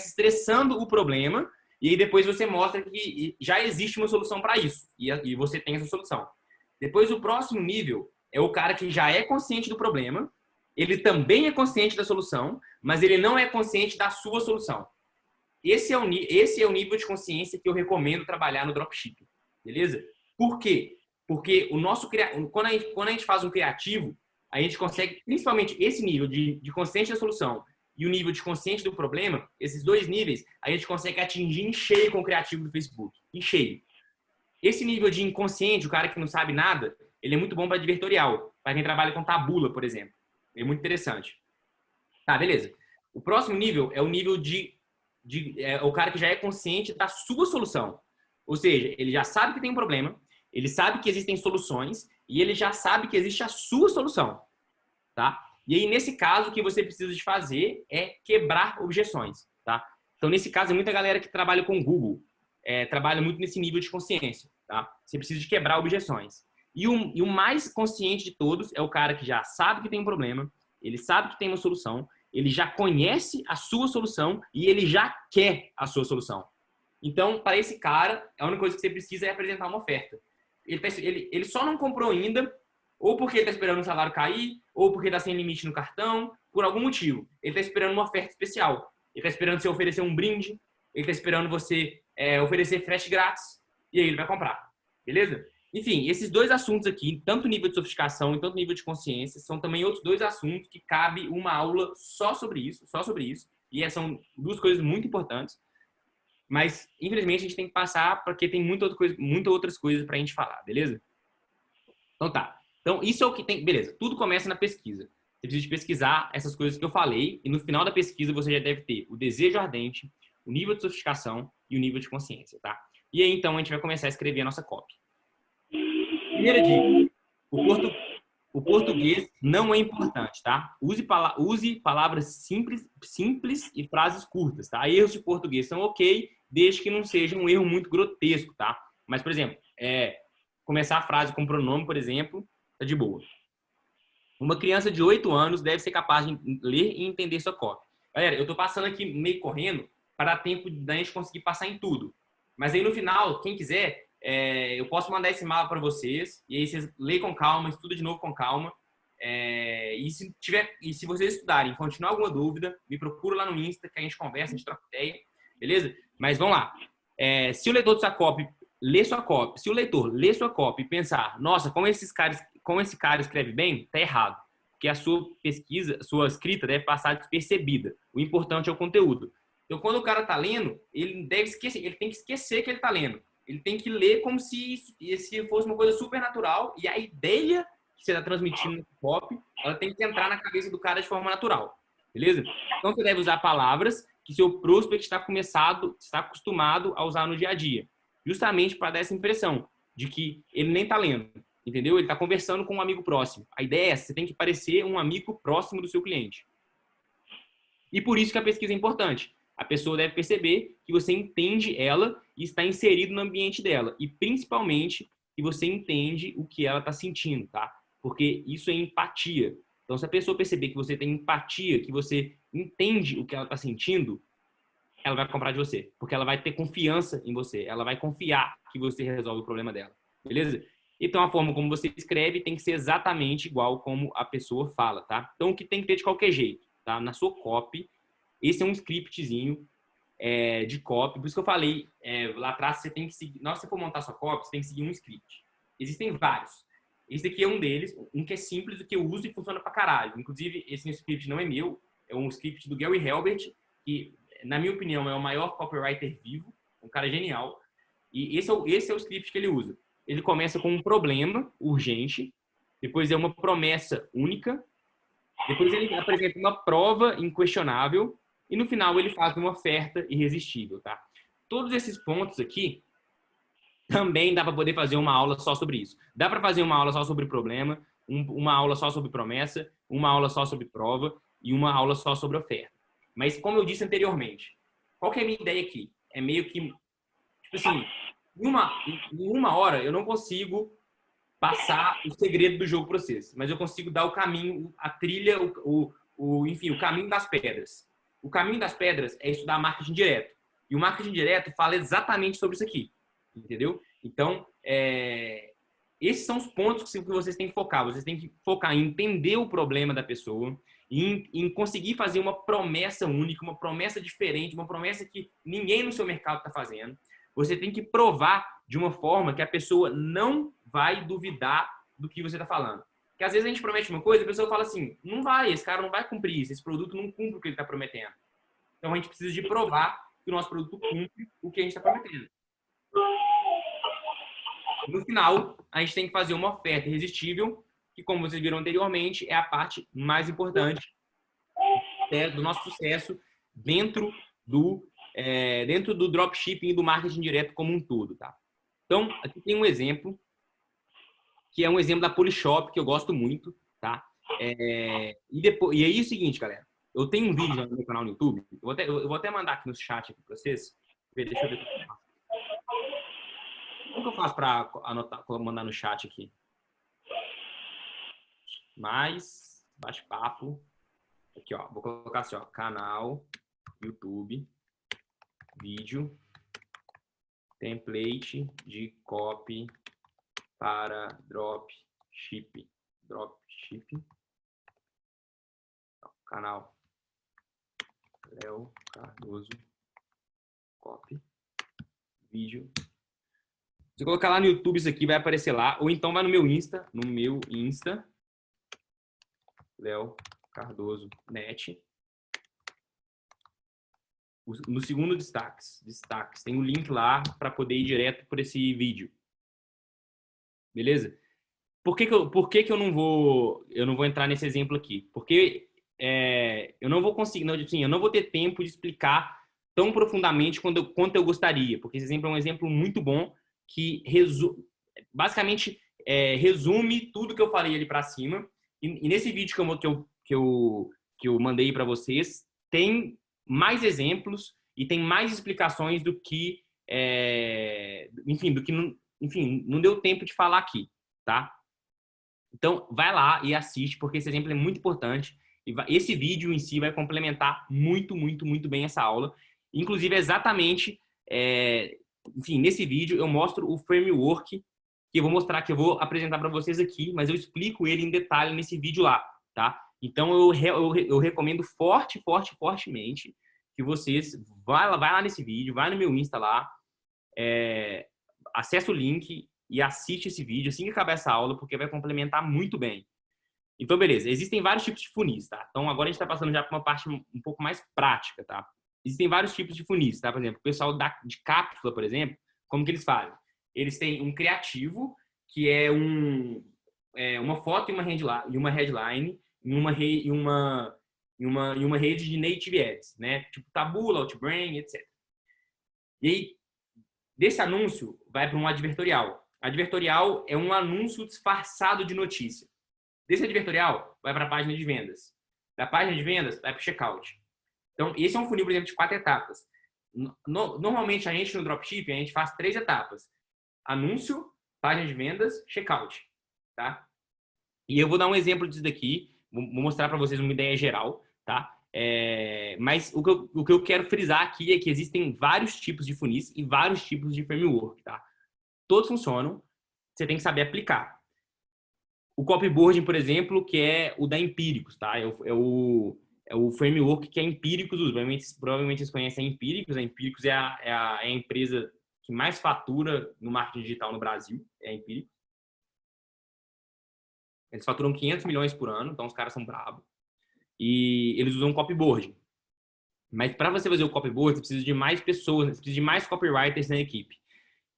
estressando o problema e aí depois você mostra que já existe uma solução para isso. E você tem essa solução. Depois, o próximo nível é o cara que já é consciente do problema, ele também é consciente da solução, mas ele não é consciente da sua solução. Esse é o nível de consciência que eu recomendo trabalhar no dropshipping. Beleza? Por quê? Porque quando a gente faz um criativo, a gente consegue, principalmente esse nível de consciente da solução e o nível de consciente do problema, esses dois níveis, a gente consegue atingir em cheio com o criativo do Facebook. Em cheio. Esse nível de inconsciente, o cara que não sabe nada, ele é muito bom para advertorial. Para quem trabalha com tabula, por exemplo. É muito interessante. Tá, beleza. O próximo nível é o nível o cara que já é consciente da sua solução. Ou seja, ele já sabe que tem um problema, ele sabe que existem soluções e ele já sabe que existe a sua solução, tá? E aí, nesse caso, o que você precisa de fazer é quebrar objeções, tá? Então, nesse caso, é muita galera que trabalha com Google, trabalha muito nesse nível de consciência, tá? Você precisa de quebrar objeções. E o mais consciente de todos é o cara que já sabe que tem um problema, ele sabe que tem uma solução, ele já conhece a sua solução e ele já quer a sua solução. Então, para esse cara, a única coisa que você precisa é apresentar uma oferta. Ele só não comprou ainda, ou porque ele está esperando o salário cair, ou porque está sem limite no cartão, por algum motivo. Ele está esperando uma oferta especial. Ele está esperando você oferecer um brinde, ele está esperando você oferecer frete grátis, e aí ele vai comprar. Beleza? Enfim, esses dois assuntos aqui, tanto nível de sofisticação e tanto nível de consciência, são também outros dois assuntos que cabe uma aula só sobre isso, e essas são duas coisas muito importantes. Mas, infelizmente, a gente tem que passar porque tem muitas outras coisas para a gente falar, beleza? Então tá. Então, isso é o que tem... Beleza, tudo começa na pesquisa. Você precisa de pesquisar essas coisas que eu falei e no final da pesquisa você já deve ter o desejo ardente, o nível de sofisticação e o nível de consciência, tá? E aí, então, a gente vai começar a escrever a nossa copy. Primeira dica. O português não é importante, tá? Use palavras simples e frases curtas, tá? Erros de português são ok, desde que não seja um erro muito grotesco, tá? Mas, por exemplo, começar a frase com pronome, por exemplo, tá de boa. Uma criança de 8 anos deve ser capaz de ler e entender sua cópia. Galera, eu tô passando aqui meio correndo para dar tempo da gente conseguir passar em tudo. Mas aí no final, quem quiser, eu posso mandar esse mapa para vocês e aí vocês leem com calma, estudem de novo com calma. E se vocês estudarem, continuar alguma dúvida, me procura lá no Insta que a gente conversa, a gente troca ideia, beleza? Mas vamos lá. Se o leitor de sua copy lê sua copy, se o leitor lê sua copy e pensar, nossa, como esse cara escreve bem, tá errado. Porque a sua pesquisa, a sua escrita deve passar despercebida. O importante é o conteúdo. Então, quando o cara tá lendo, ele tem que esquecer que ele tá lendo. Ele tem que ler como se fosse uma coisa super natural e a ideia que você está transmitindo no copy, ela tem que entrar na cabeça do cara de forma natural. Beleza? Então, você deve usar palavras que seu prospect está acostumado a usar no dia a dia. Justamente para dar essa impressão de que ele nem está lendo. Entendeu? Ele está conversando com um amigo próximo. A ideia é essa, você tem que parecer um amigo próximo do seu cliente. E por isso que a pesquisa é importante. A pessoa deve perceber que você entende ela e está inserido no ambiente dela. E principalmente que você entende o que ela está sentindo, tá? Porque isso é empatia. Então, se a pessoa perceber que você tem empatia, que você entende o que ela está sentindo, ela vai comprar de você. Porque ela vai ter confiança em você. Ela vai confiar que você resolve o problema dela. Beleza? Então, a forma como você escreve tem que ser exatamente igual como a pessoa fala, tá? Então, o que tem que ter de qualquer jeito, tá? Na sua copy, esse é um scriptzinho de copy. Por isso que eu falei lá atrás, você tem que seguir... Na hora que você for montar sua copy, você tem que seguir um script. Existem vários. Esse aqui é um deles, um que é simples, o que eu uso e funciona pra caralho. Inclusive, esse script não é meu, é um script do Gary Halbert, que, na minha opinião, é o maior copywriter vivo, um cara genial. E esse é o script que ele usa. Ele começa com um problema urgente, depois é uma promessa única, depois ele apresenta uma prova inquestionável e no final ele faz uma oferta irresistível, tá? Todos esses pontos aqui também dá para poder fazer uma aula só sobre isso. Dá para fazer uma aula só sobre problema, uma aula só sobre promessa, uma aula só sobre prova e uma aula só sobre oferta. Mas como eu disse anteriormente, qual que é a minha ideia aqui? É meio que, tipo assim, em uma hora eu não consigo passar o segredo do jogo para vocês, mas eu consigo dar o caminho, a trilha, enfim, o caminho das pedras. O caminho das pedras é estudar marketing direto. E o marketing direto fala exatamente sobre isso aqui. Entendeu? Então, esses são os pontos que vocês têm que focar. Vocês têm que focar em entender o problema da pessoa, em conseguir fazer uma promessa única, uma promessa diferente, uma promessa que ninguém no seu mercado está fazendo. Você tem que provar de uma forma que a pessoa não vai duvidar do que você está falando. Porque às vezes a gente promete uma coisa e a pessoa fala assim, não vai, esse cara não vai cumprir isso, esse produto não cumpre o que ele está prometendo. Então a gente precisa de provar que o nosso produto cumpre o que a gente está prometendo. No final, a gente tem que fazer uma oferta irresistível, que como vocês viram anteriormente, é a parte mais importante do nosso sucesso dentro do dropshipping e do marketing direto como um todo, tá? Então, aqui tem um exemplo, que é um exemplo da Polishop, que eu gosto muito, tá? E aí é o seguinte, galera, eu tenho um vídeo no meu canal no YouTube, eu vou até mandar aqui no chat aqui para vocês. Deixa eu ver como que eu faço para anotar, mandar no chat aqui? Mais bate-papo. Aqui, ó. Vou colocar assim, ó. Canal, YouTube, vídeo, template de copy para dropshipping. Dropshipping. Canal. Léo Cardoso copy vídeo. Se colocar lá no YouTube, isso aqui vai aparecer lá. Ou então vai no meu Insta. Léo Cardoso net. No segundo destaques. Tem um link lá para poder ir direto por esse vídeo. Beleza? Por que que eu não vou entrar nesse exemplo aqui? Porque eu não vou conseguir, eu não vou ter tempo de explicar tão profundamente quanto eu gostaria. Porque esse exemplo é um exemplo muito bom que basicamente resume tudo que eu falei ali para cima. E nesse vídeo que eu mandei para vocês, tem mais exemplos e tem mais explicações do que, não deu tempo de falar aqui, tá? Então, vai lá e assiste, porque esse exemplo é muito importante. E esse vídeo em si vai complementar muito, muito, muito bem essa aula. Inclusive, exatamente, nesse vídeo eu mostro o framework que eu vou mostrar, que eu vou apresentar para vocês aqui, mas eu explico ele em detalhe nesse vídeo lá, tá? Então, eu recomendo fortemente que vocês vai lá nesse vídeo, vai no meu Insta lá, acessa o link e assiste esse vídeo assim que acabar essa aula, porque vai complementar muito bem. Então, beleza. Existem vários tipos de funis, tá? Então, agora a gente está passando já para uma parte um pouco mais prática, tá? Existem vários tipos de funis, tá? Por exemplo, o pessoal de cápsula, por exemplo, como que eles fazem? Eles têm um criativo, que é uma foto e uma headline e uma rede de native ads, né? Tipo Taboola, Outbrain, etc. E aí, desse anúncio, vai para um advertorial. Advertorial é um anúncio disfarçado de notícia. Desse advertorial, vai para a página de vendas. Da página de vendas, vai para o checkout. Então, esse é um funil, por exemplo, de 4 etapas. Normalmente, a gente no dropshipping, a gente faz 3 etapas. Anúncio, página de vendas, checkout. Tá? E eu vou dar um exemplo disso daqui. Vou mostrar para vocês uma ideia geral. Tá? Mas o que eu quero frisar aqui é que existem vários tipos de funis e vários tipos de framework. Tá? Todos funcionam. Você tem que saber aplicar. O copyboarding, por exemplo, que é o da Empíricos, tá? É o framework que a Empíricos usa. Provavelmente vocês conhecem a Empíricos. A Empíricos é a empresa que mais fatura no marketing digital no Brasil. É a Empíricos. Eles faturam 500 milhões por ano, então os caras são bravos. E eles usam copyboarding. Mas para você fazer o copyboarding, você precisa de mais pessoas, você precisa de mais copywriters na equipe.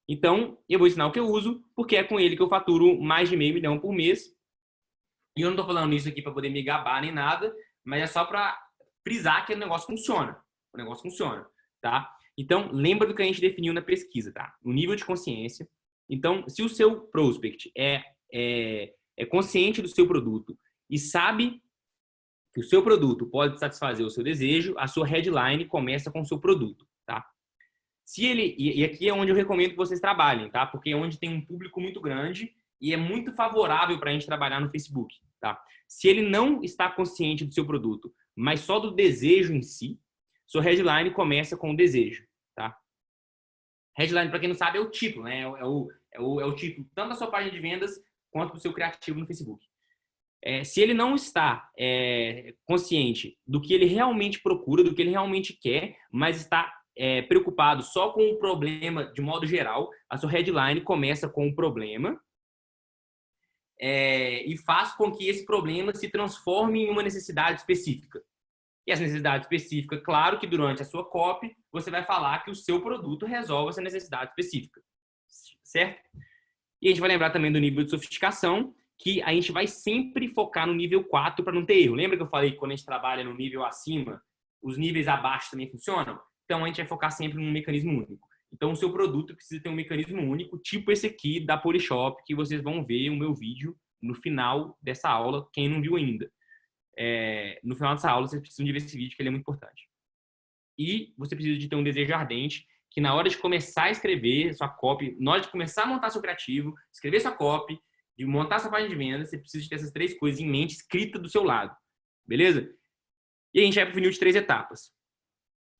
Então, eu vou ensinar o que eu uso, porque é com ele que eu faturo mais de $500 mil por mês. E eu não estou falando isso aqui para poder me gabar nem nada, mas é só para frisar que o negócio funciona. O negócio funciona, tá? Então, lembra do que a gente definiu na pesquisa, tá? O nível de consciência. Então, se o seu prospect é consciente do seu produto e sabe que o seu produto pode satisfazer o seu desejo, a sua headline começa com o seu produto, tá? E aqui é onde eu recomendo que vocês trabalhem, tá? Porque é onde tem um público muito grande e é muito favorável para a gente trabalhar no Facebook, tá? Se ele não está consciente do seu produto, mas só do desejo em si, sua headline começa com o desejo, tá? Headline, para quem não sabe, é o título, né? É o título tanto da sua página de vendas quanto do seu criativo no Facebook. Se ele não está consciente do que ele realmente procura, do que ele realmente quer, mas está preocupado só com o problema de modo geral, a sua headline começa com o problema e faz com que esse problema se transforme em uma necessidade específica. E essa necessidade específica, claro que durante a sua copy, você vai falar que o seu produto resolve essa necessidade específica. Certo? E a gente vai lembrar também do nível de sofisticação, que a gente vai sempre focar no nível 4 para não ter erro. Lembra que eu falei que quando a gente trabalha no nível acima, os níveis abaixo também funcionam? Então, a gente vai focar sempre num mecanismo único. Então, o seu produto precisa ter um mecanismo único, tipo esse aqui da Polishop, que vocês vão ver o meu vídeo no final dessa aula, quem não viu ainda. No final dessa aula, vocês precisam de ver esse vídeo, que ele é muito importante. E você precisa de ter um desejo ardente, que na hora de começar a escrever sua copy, na hora de começar a montar seu criativo, escrever sua copy, de montar sua página de venda, você precisa de ter essas 3 coisas em mente, escrita do seu lado. Beleza? E a gente vai para o funil de 3 etapas.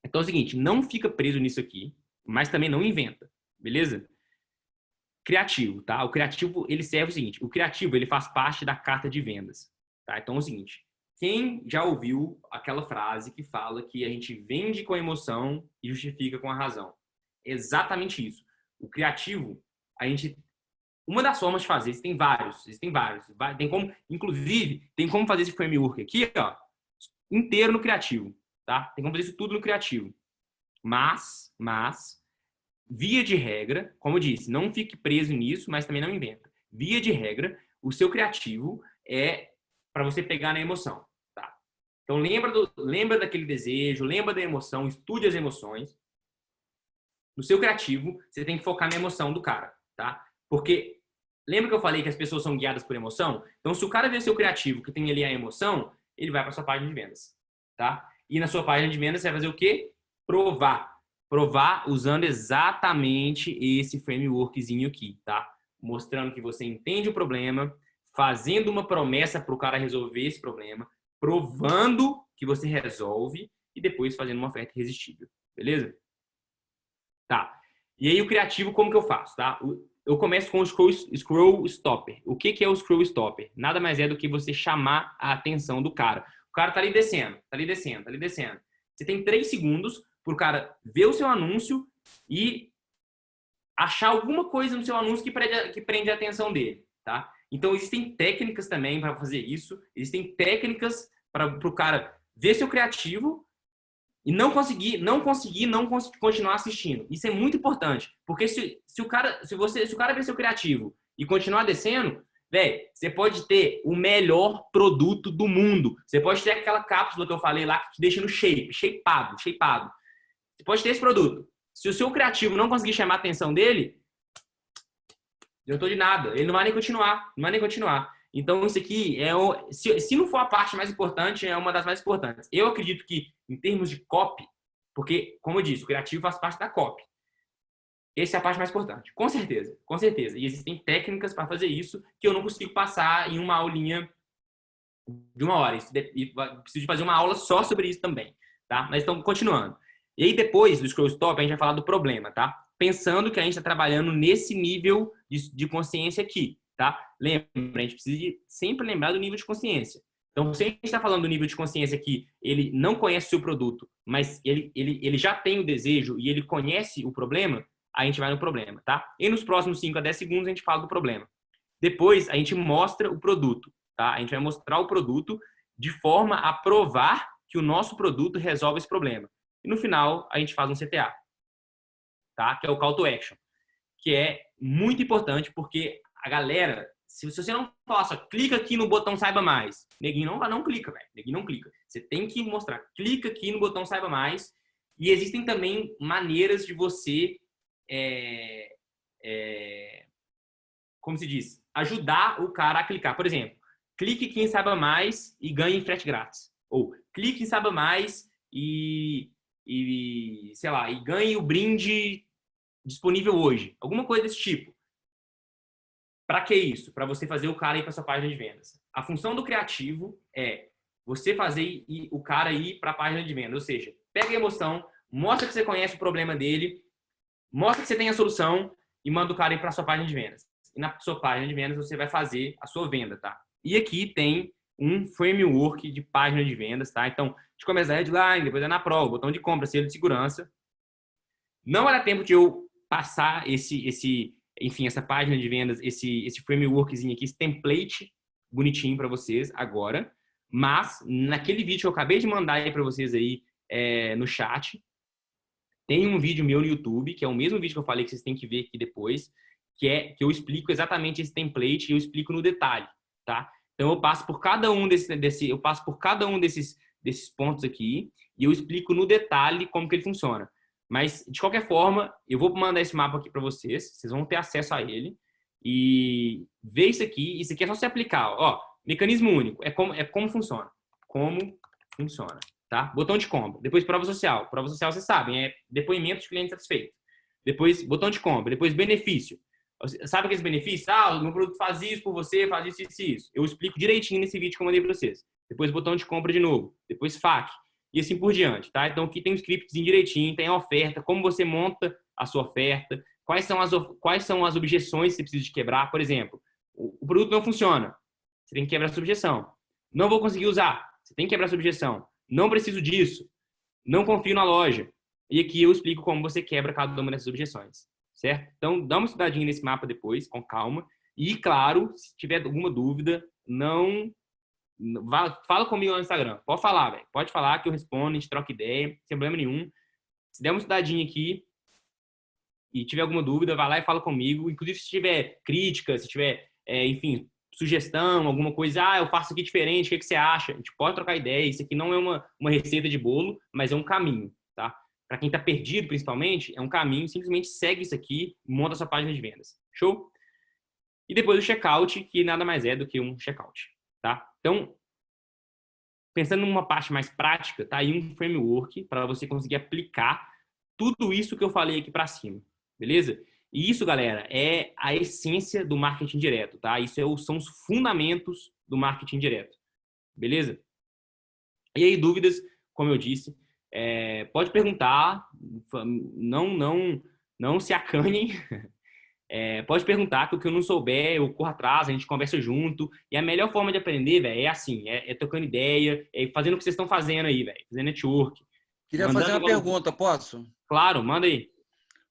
Então é o seguinte, não fica preso nisso aqui, mas também não inventa. Beleza? Criativo, tá? O criativo, ele serve o seguinte, o criativo, ele faz parte da carta de vendas. Tá? Então é o seguinte, Quem já ouviu aquela frase que fala que a gente vende com a emoção e justifica com a razão? É exatamente isso. O criativo, uma das formas de fazer, existem vários. Tem como, inclusive, tem como fazer esse framework aqui, ó, inteiro no criativo, tá? Tem como fazer isso tudo no criativo. Mas, via de regra, como eu disse, não fique preso nisso, mas também não inventa. Via de regra, o seu criativo é para você pegar na emoção, tá? Então lembra daquele desejo, lembra da emoção, estude as emoções. No seu criativo, você tem que focar na emoção do cara, tá? Porque lembra que eu falei que as pessoas são guiadas por emoção? Então, se o cara vê seu criativo que tem ali a emoção, ele vai para sua página de vendas, tá? E na sua página de vendas você vai fazer o quê? Provar usando exatamente esse frameworkzinho aqui, tá? Mostrando que você entende o problema, fazendo uma promessa para o cara resolver esse problema, provando que você resolve e depois fazendo uma oferta irresistível, beleza? Tá. E aí o criativo, como que eu faço, tá? Eu começo com o scroll stopper. O que é o scroll stopper? Nada mais é do que você chamar a atenção do cara. O cara tá ali descendo. Você tem 3 segundos pro cara ver o seu anúncio e achar alguma coisa no seu anúncio que prende a atenção dele, tá? Então, existem técnicas também para fazer isso. Existem técnicas para o cara ver seu criativo e não conseguir continuar assistindo. Isso é muito importante. Porque se o cara ver seu criativo e continuar descendo, velho, você pode ter o melhor produto do mundo. Você pode ter aquela cápsula que eu falei lá que te deixa no shapeado. Você pode ter esse produto. Se o seu criativo não conseguir chamar a atenção dele, não tô de nada. Ele não vai nem continuar. Então, isso aqui se não for a parte mais importante, é uma das mais importantes. Eu acredito que, em termos de copy, porque, como eu disse, o criativo faz parte da copy. Essa é a parte mais importante. Com certeza. E existem técnicas para fazer isso que eu não consigo passar em uma aulinha de 1 hora. Preciso de fazer uma aula só sobre isso também, tá? Mas então, continuando. E aí, depois do scroll stop, a gente vai falar do problema, tá? Pensando que a gente está trabalhando nesse nível de consciência aqui, tá? Lembra, a gente precisa sempre lembrar do nível de consciência. Então, se a gente está falando do nível de consciência que ele não conhece o seu produto, mas ele já tem o desejo e ele conhece o problema, a gente vai no problema, tá? E nos próximos 5 a 10 segundos a gente fala do problema. Depois, a gente mostra o produto, tá? A gente vai mostrar o produto de forma a provar que o nosso produto resolve esse problema. E no final, a gente faz um CTA, tá? Que é o Call to Action, que é muito importante porque a galera, se você não falar só, clica aqui no botão Saiba Mais, neguinho não clica, velho. Neguinho não clica. Você tem que mostrar, clica aqui no botão Saiba Mais. E existem também maneiras de você, como se diz, ajudar o cara a clicar. Por exemplo, clique aqui em Saiba Mais e ganhe frete grátis. Ou clique em Saiba Mais sei lá, e ganhe o brinde disponível hoje. Alguma coisa desse tipo. Para que isso? Para você fazer o cara ir para sua página de vendas. A função do criativo é você fazer o cara ir para a página de vendas. Ou seja, pega a emoção, mostra que você conhece o problema dele, mostra que você tem a solução e manda o cara ir para a sua página de vendas. E na sua página de vendas você vai fazer a sua venda, tá? E aqui tem um framework de página de vendas, tá? Então, a gente começa a headline, depois é na prova, botão de compra, selo de segurança. Não vai dar tempo de eu passar enfim, essa página de vendas, esse frameworkzinho aqui, esse template bonitinho para vocês agora. Mas, naquele vídeo que eu acabei de mandar aí para vocês aí no chat, tem um vídeo meu no YouTube, que é o mesmo vídeo que eu falei que vocês têm que ver aqui depois, que eu explico exatamente esse template e eu explico no detalhe, tá? Então, eu passo por cada um desses pontos aqui e eu explico no detalhe como que ele funciona. Mas, de qualquer forma, eu vou mandar esse mapa aqui para vocês. Vocês vão ter acesso a ele. E ver isso aqui. Isso aqui é só você aplicar. Ó, mecanismo único. É como funciona. Como funciona. Tá? Botão de compra. Depois, prova social. Prova social, vocês sabem. É depoimento de cliente satisfeito. Depois, botão de compra. Depois, benefício. Sabe aqueles benefícios? Ah, o meu produto faz isso por você, faz isso e isso. Eu explico direitinho nesse vídeo que eu mandei para vocês. Depois, botão de compra de novo. Depois, FAQ. E assim por diante, tá? Então, aqui tem um scriptzinho direitinho, tem a oferta, como você monta a sua oferta, quais são as objeções que você precisa de quebrar. Por exemplo, o produto não funciona. Você tem que quebrar essa objeção. Não vou conseguir usar. Você tem que quebrar essa objeção. Não preciso disso. Não confio na loja. E aqui eu explico como você quebra cada uma dessas objeções, certo? Então, dá uma estudadinha nesse mapa depois, com calma. E, claro, se tiver alguma dúvida, fala comigo no Instagram. Pode falar, velho. Pode falar que eu respondo, a gente troca ideia, sem problema nenhum. Se der uma estudadinha aqui e tiver alguma dúvida, vai lá e fala comigo. Inclusive, se tiver crítica, se tiver, enfim, sugestão, alguma coisa, eu faço aqui diferente, o que você acha? A gente pode trocar ideia. Isso aqui não é uma receita de bolo, mas é um caminho, tá? Para quem está perdido, principalmente, é um caminho. Simplesmente segue isso aqui e monta a sua página de vendas. Show? E depois o checkout, que nada mais é do que um checkout, tá? Então, pensando numa parte mais prática, tá aí um framework para você conseguir aplicar tudo isso que eu falei aqui para cima, beleza? E isso, galera, é a essência do marketing direto, tá? Isso são os fundamentos do marketing direto, beleza? E aí, dúvidas, como eu disse, pode perguntar, não se acanhem. Pode perguntar, que o que eu não souber, eu corro atrás, a gente conversa junto. E a melhor forma de aprender, velho, é assim, trocando ideia, fazendo o que vocês estão fazendo aí, velho, fazendo network. Queria fazer uma pergunta, posso? Claro, manda aí.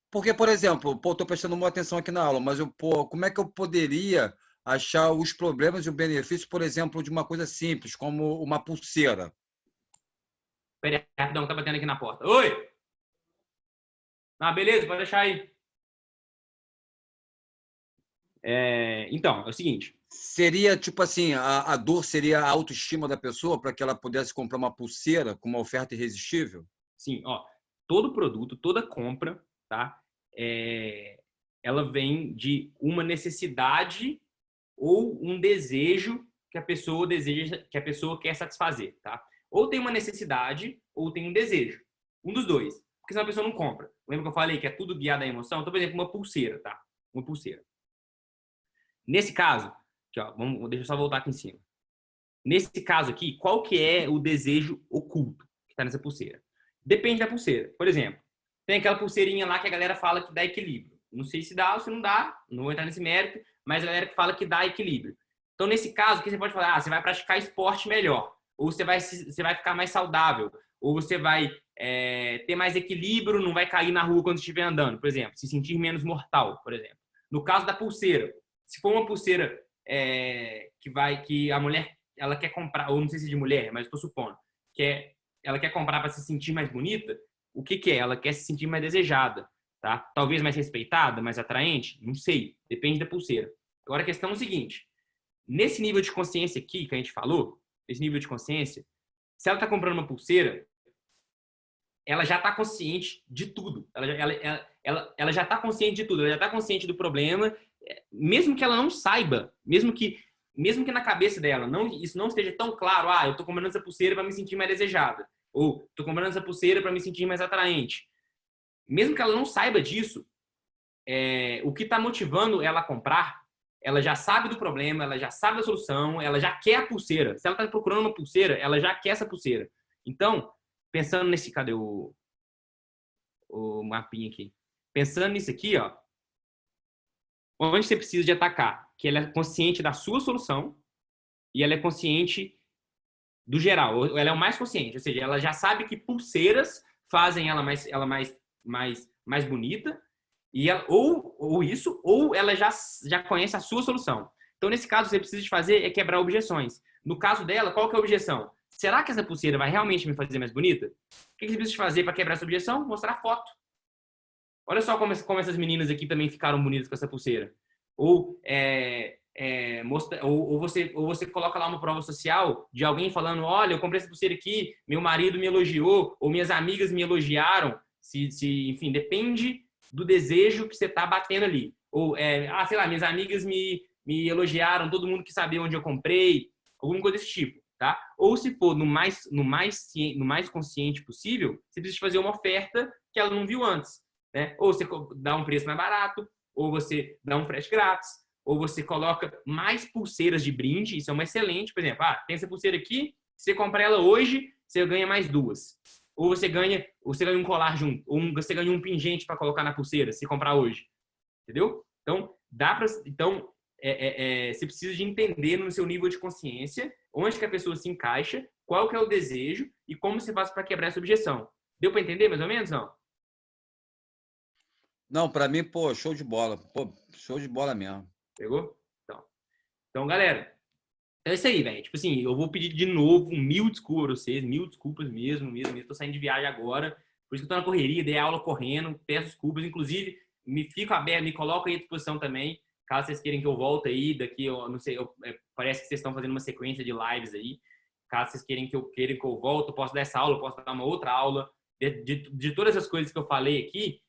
Porque, por exemplo, estou prestando muita atenção aqui na aula, mas como é que eu poderia achar os problemas e o benefício, por exemplo, de uma coisa simples, como uma pulseira? Pera aí, rapidão, tá batendo aqui na porta. Oi! Beleza, pode deixar aí. Então, é o seguinte. Seria, tipo assim, a dor seria a autoestima da pessoa para que ela pudesse comprar uma pulseira com uma oferta irresistível? Sim, ó. Todo produto, toda compra, tá? Ela vem de uma necessidade ou um desejo que a pessoa quer satisfazer, tá? Ou tem uma necessidade ou tem um desejo. Um dos dois. Porque senão a pessoa não compra. Lembra que eu falei que é tudo guiado à emoção? Então, por exemplo, uma pulseira, tá? Uma pulseira. Nesse caso, aqui, ó, deixa eu só voltar aqui em cima. Nesse caso aqui, qual que é o desejo oculto que está nessa pulseira? Depende da pulseira. Por exemplo, tem aquela pulseirinha lá que a galera fala que dá equilíbrio. Não sei se dá ou se não dá, não vou entrar nesse mérito, mas a galera que fala que dá equilíbrio. Então, nesse caso, o que você pode falar? Você vai praticar esporte melhor, ou você vai ficar mais saudável, ou você vai ter mais equilíbrio, não vai cair na rua quando estiver andando, por exemplo, se sentir menos mortal, por exemplo. No caso da pulseira, se for uma pulseira que a mulher ela quer comprar, ou não sei se é de mulher, mas estou supondo, que ela quer comprar para se sentir mais bonita, o que é? Ela quer se sentir mais desejada, tá? Talvez mais respeitada, mais atraente, não sei, depende da pulseira. Agora a questão é o seguinte, nesse nível de consciência aqui que a gente falou, esse nível de consciência, se ela está comprando uma pulseira, ela já está consciente de tudo. Ela já está consciente de tudo. Ela já está consciente do problema, mesmo que ela não saiba, mesmo que na cabeça dela isso não esteja tão claro. Eu estou comprando essa pulseira para me sentir mais desejada. Ou estou comprando essa pulseira para me sentir mais atraente. Mesmo que ela não saiba disso, o que está motivando ela a comprar, ela já sabe do problema, ela já sabe da solução, ela já quer a pulseira. Se ela está procurando uma pulseira, ela já quer essa pulseira. Então, pensando nesse... Cadê o mapinha aqui? Pensando nisso aqui, ó. Onde você precisa de atacar? Que ela é consciente da sua solução e ela é consciente do geral. Ou ela é o mais consciente. Ou seja, ela já sabe que pulseiras fazem ela mais bonita. E ela, ou ela já conhece a sua solução. Então, nesse caso, você precisa de fazer quebrar objeções. No caso dela, qual que é a objeção? Será que essa pulseira vai realmente me fazer mais bonita? O que você precisa fazer para quebrar essa objeção? Mostrar foto. Olha só como essas meninas aqui também ficaram bonitas com essa pulseira. Ou você coloca lá uma prova social de alguém falando, olha, eu comprei essa pulseira aqui, meu marido me elogiou, ou minhas amigas me elogiaram. Enfim, depende do desejo que você está batendo ali. Ou, sei lá, minhas amigas me elogiaram, todo mundo quis saber onde eu comprei, alguma coisa desse tipo. Tá? Ou se for no mais consciente possível, você precisa fazer uma oferta que ela não viu antes, né? Ou você dá um preço mais barato, ou você dá um frete grátis, ou você coloca mais pulseiras de brinde, isso é uma excelente, por exemplo, tem essa pulseira aqui, se você comprar ela hoje, você ganha mais 2. Ou você ganha um colar junto, ou você ganha um pingente para colocar na pulseira, se comprar hoje. Entendeu? Então, você precisa de entender no seu nível de consciência onde que a pessoa se encaixa, qual que é o desejo e como você faz para quebrar essa objeção. Deu para entender mais ou menos, não? Não, para mim, pô, show de bola. Pô, show de bola mesmo. Pegou? Então, galera, é isso aí, velho. Tipo assim, eu vou pedir de novo 1000 desculpas pra vocês, 1000 desculpas mesmo. Tô saindo de viagem agora, por isso que eu tô na correria, dei aula correndo, peço desculpas. Inclusive, me fico aberto, me coloco aí à disposição também, caso vocês queiram que eu volte aí, daqui, eu não sei, parece que vocês estão fazendo uma sequência de lives aí. Caso vocês queiram que eu volte, eu posso dar essa aula, eu posso dar uma outra aula. De todas as coisas que eu falei aqui,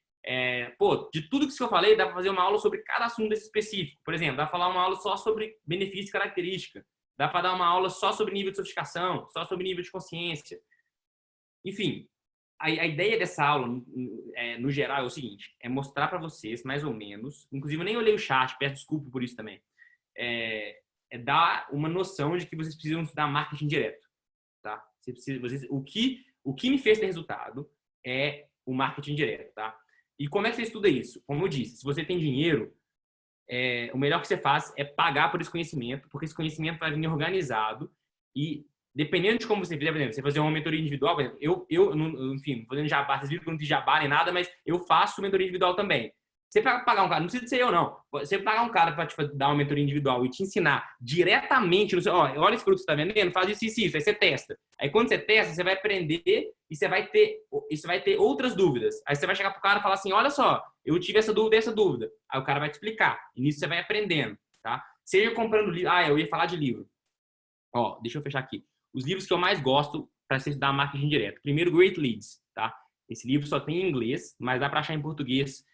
de tudo que eu falei, dá para fazer uma aula sobre cada assunto desse específico. Por exemplo, dá para falar uma aula só sobre benefício e característica. Dá para dar uma aula só sobre nível de sofisticação, só sobre nível de consciência. Enfim, a ideia dessa aula, no geral, é o seguinte, é mostrar para vocês, mais ou menos, inclusive eu nem olhei o chat, peço desculpa por isso também, é dar uma noção de que vocês precisam estudar marketing direto. Tá? O que me fez ter resultado é o marketing direto. Tá? E como é que você estuda isso? Como eu disse, se você tem dinheiro, o melhor que você faz é pagar por esse conhecimento, porque esse conhecimento vai vir organizado e, dependendo de como você fizer, por exemplo, você fazer uma mentoria individual, por exemplo, enfim, não fazendo jabá, vocês viram que eu não fiz jabá nem nada, mas eu faço mentoria individual também. Você pagar um cara, não precisa ser eu, não. Você pagar um cara para te dar uma mentoria individual e te ensinar diretamente, olha esse produto que você está vendendo, faz isso, aí você testa. Aí quando você testa, você vai aprender e você vai ter outras dúvidas. Aí você vai chegar pro cara e falar assim, olha só, eu tive essa dúvida. Aí o cara vai te explicar. E nisso você vai aprendendo, tá? Seja comprando livro. Eu ia falar de livro. Deixa eu fechar aqui. Os livros que eu mais gosto para você estudar marketing direto. Primeiro, Great Leads, tá? Esse livro só tem em inglês, mas dá para achar em português,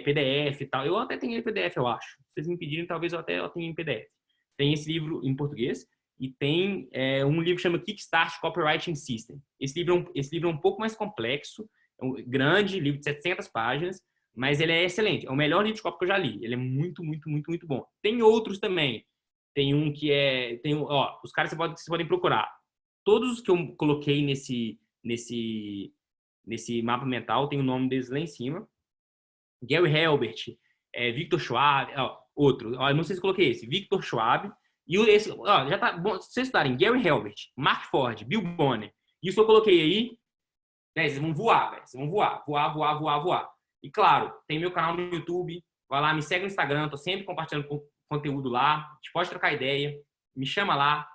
PDF e tal. Eu até tenho em PDF, eu acho. Se vocês me pedirem, talvez eu tenha em PDF. Tem esse livro em português e tem um livro que chama Kickstart Copywriting System. Esse livro é um pouco mais complexo, é um grande livro de 700 páginas, mas ele é excelente. É o melhor livro de copy que eu já li. Ele é muito, muito, muito, muito bom. Tem outros também. Tem um que os caras vocês podem procurar. Todos os que eu coloquei nesse mapa mental, tem o nome deles lá em cima. Gary Halbert, Victor Schwab, outro. Não sei se eu coloquei esse. Victor Schwab. E esse, já tá bom. Se vocês estudarem Gary Halbert, Mark Ford, Bill Bonner, isso eu coloquei aí, vocês vão voar, velho. Vocês vão voar. E claro, tem meu canal no YouTube. Vai lá, me segue no Instagram. Tô sempre compartilhando conteúdo lá. A gente pode trocar ideia. Me chama lá.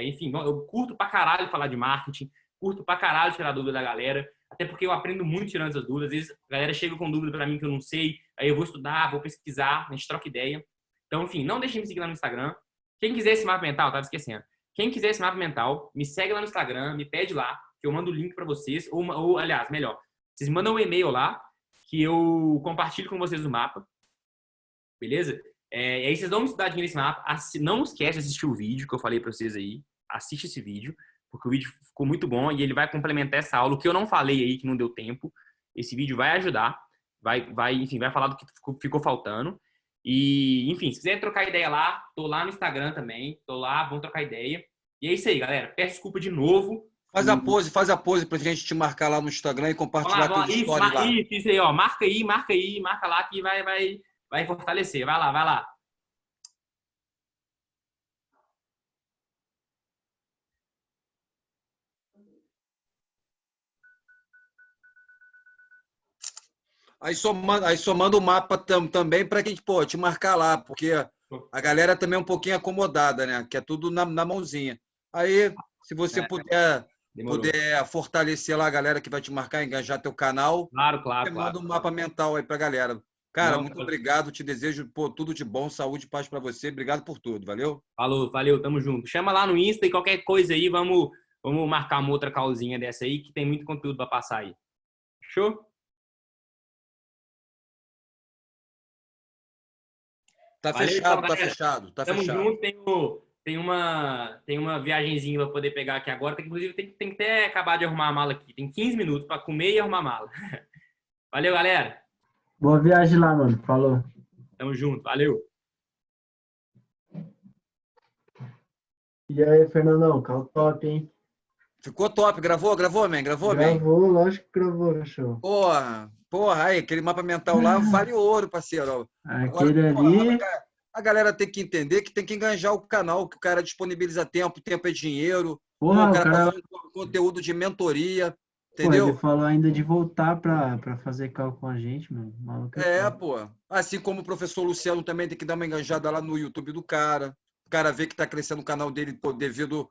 Enfim, eu curto pra caralho falar de marketing. Curto pra caralho tirar dúvida da galera. Até porque eu aprendo muito tirando essas dúvidas. Às vezes a galera chega com dúvida pra mim que eu não sei. Aí eu vou estudar, vou pesquisar. A gente troca ideia. Então, enfim, não deixem de me seguir lá no Instagram. Quem quiser esse mapa mental, tava esquecendo. Quem quiser esse mapa mental, me segue lá no Instagram. Me pede lá, que eu mando o link pra vocês. Ou aliás, melhor. Vocês mandam um e-mail lá, que eu compartilho com vocês o mapa. Beleza? E aí vocês dão uma estudadinha nesse mapa. Não esquece de assistir o vídeo que eu falei pra vocês aí. Assiste esse vídeo, porque o vídeo ficou muito bom e ele vai complementar essa aula. O que eu não falei aí, que não deu tempo, esse vídeo vai ajudar. Enfim, vai falar do que ficou faltando. E, enfim, se quiser trocar ideia lá, tô lá no Instagram também. Tô lá, vamos trocar ideia. E é isso aí, galera. Peço desculpa de novo. Faz a pose pra gente te marcar lá no Instagram e compartilhar tudo história lá. Isso aí, marca lá que vai fortalecer. Vai lá. Aí só manda o mapa também para quem te marcar lá, porque a galera também é um pouquinho acomodada, né? Que é tudo na mãozinha. Aí, se você puder fortalecer lá a galera que vai te marcar, engajar teu canal, Claro. Manda um mapa mental aí pra galera. Cara, muito obrigado. Te desejo tudo de bom, saúde e paz para você. Obrigado por tudo. Valeu? Valeu, tamo junto. Chama lá no Insta e qualquer coisa aí, vamos marcar uma outra callzinha dessa aí, que tem muito conteúdo para passar aí. Show? Tá fechado. Tamo junto, tem uma viagenzinha pra poder pegar aqui agora. Inclusive, tem que até acabar de arrumar a mala aqui. Tem 15 minutos pra comer e arrumar a mala. Valeu, galera. Boa viagem lá, mano. Falou. Tamo junto. Valeu. E aí, Fernandão? Carro top, hein? Ficou top. Gravou, man? Gravou, lógico que gravou, cachorro. Porra, aí, aquele mapa mental lá vale ouro, parceiro. Aquele ali... a galera tem que entender que tem que enganjar o canal, que o cara disponibiliza tempo, tempo é dinheiro. Porra, O o cara tá cara, dando conteúdo de mentoria, pô, ele entendeu? falou ainda de voltar pra fazer cálculo com a gente, mano. O maluco é foda. Pô. Assim como o professor Luciano também tem que dar uma enganjada lá no YouTube do cara. O cara vê que tá crescendo o canal dele, pô, devido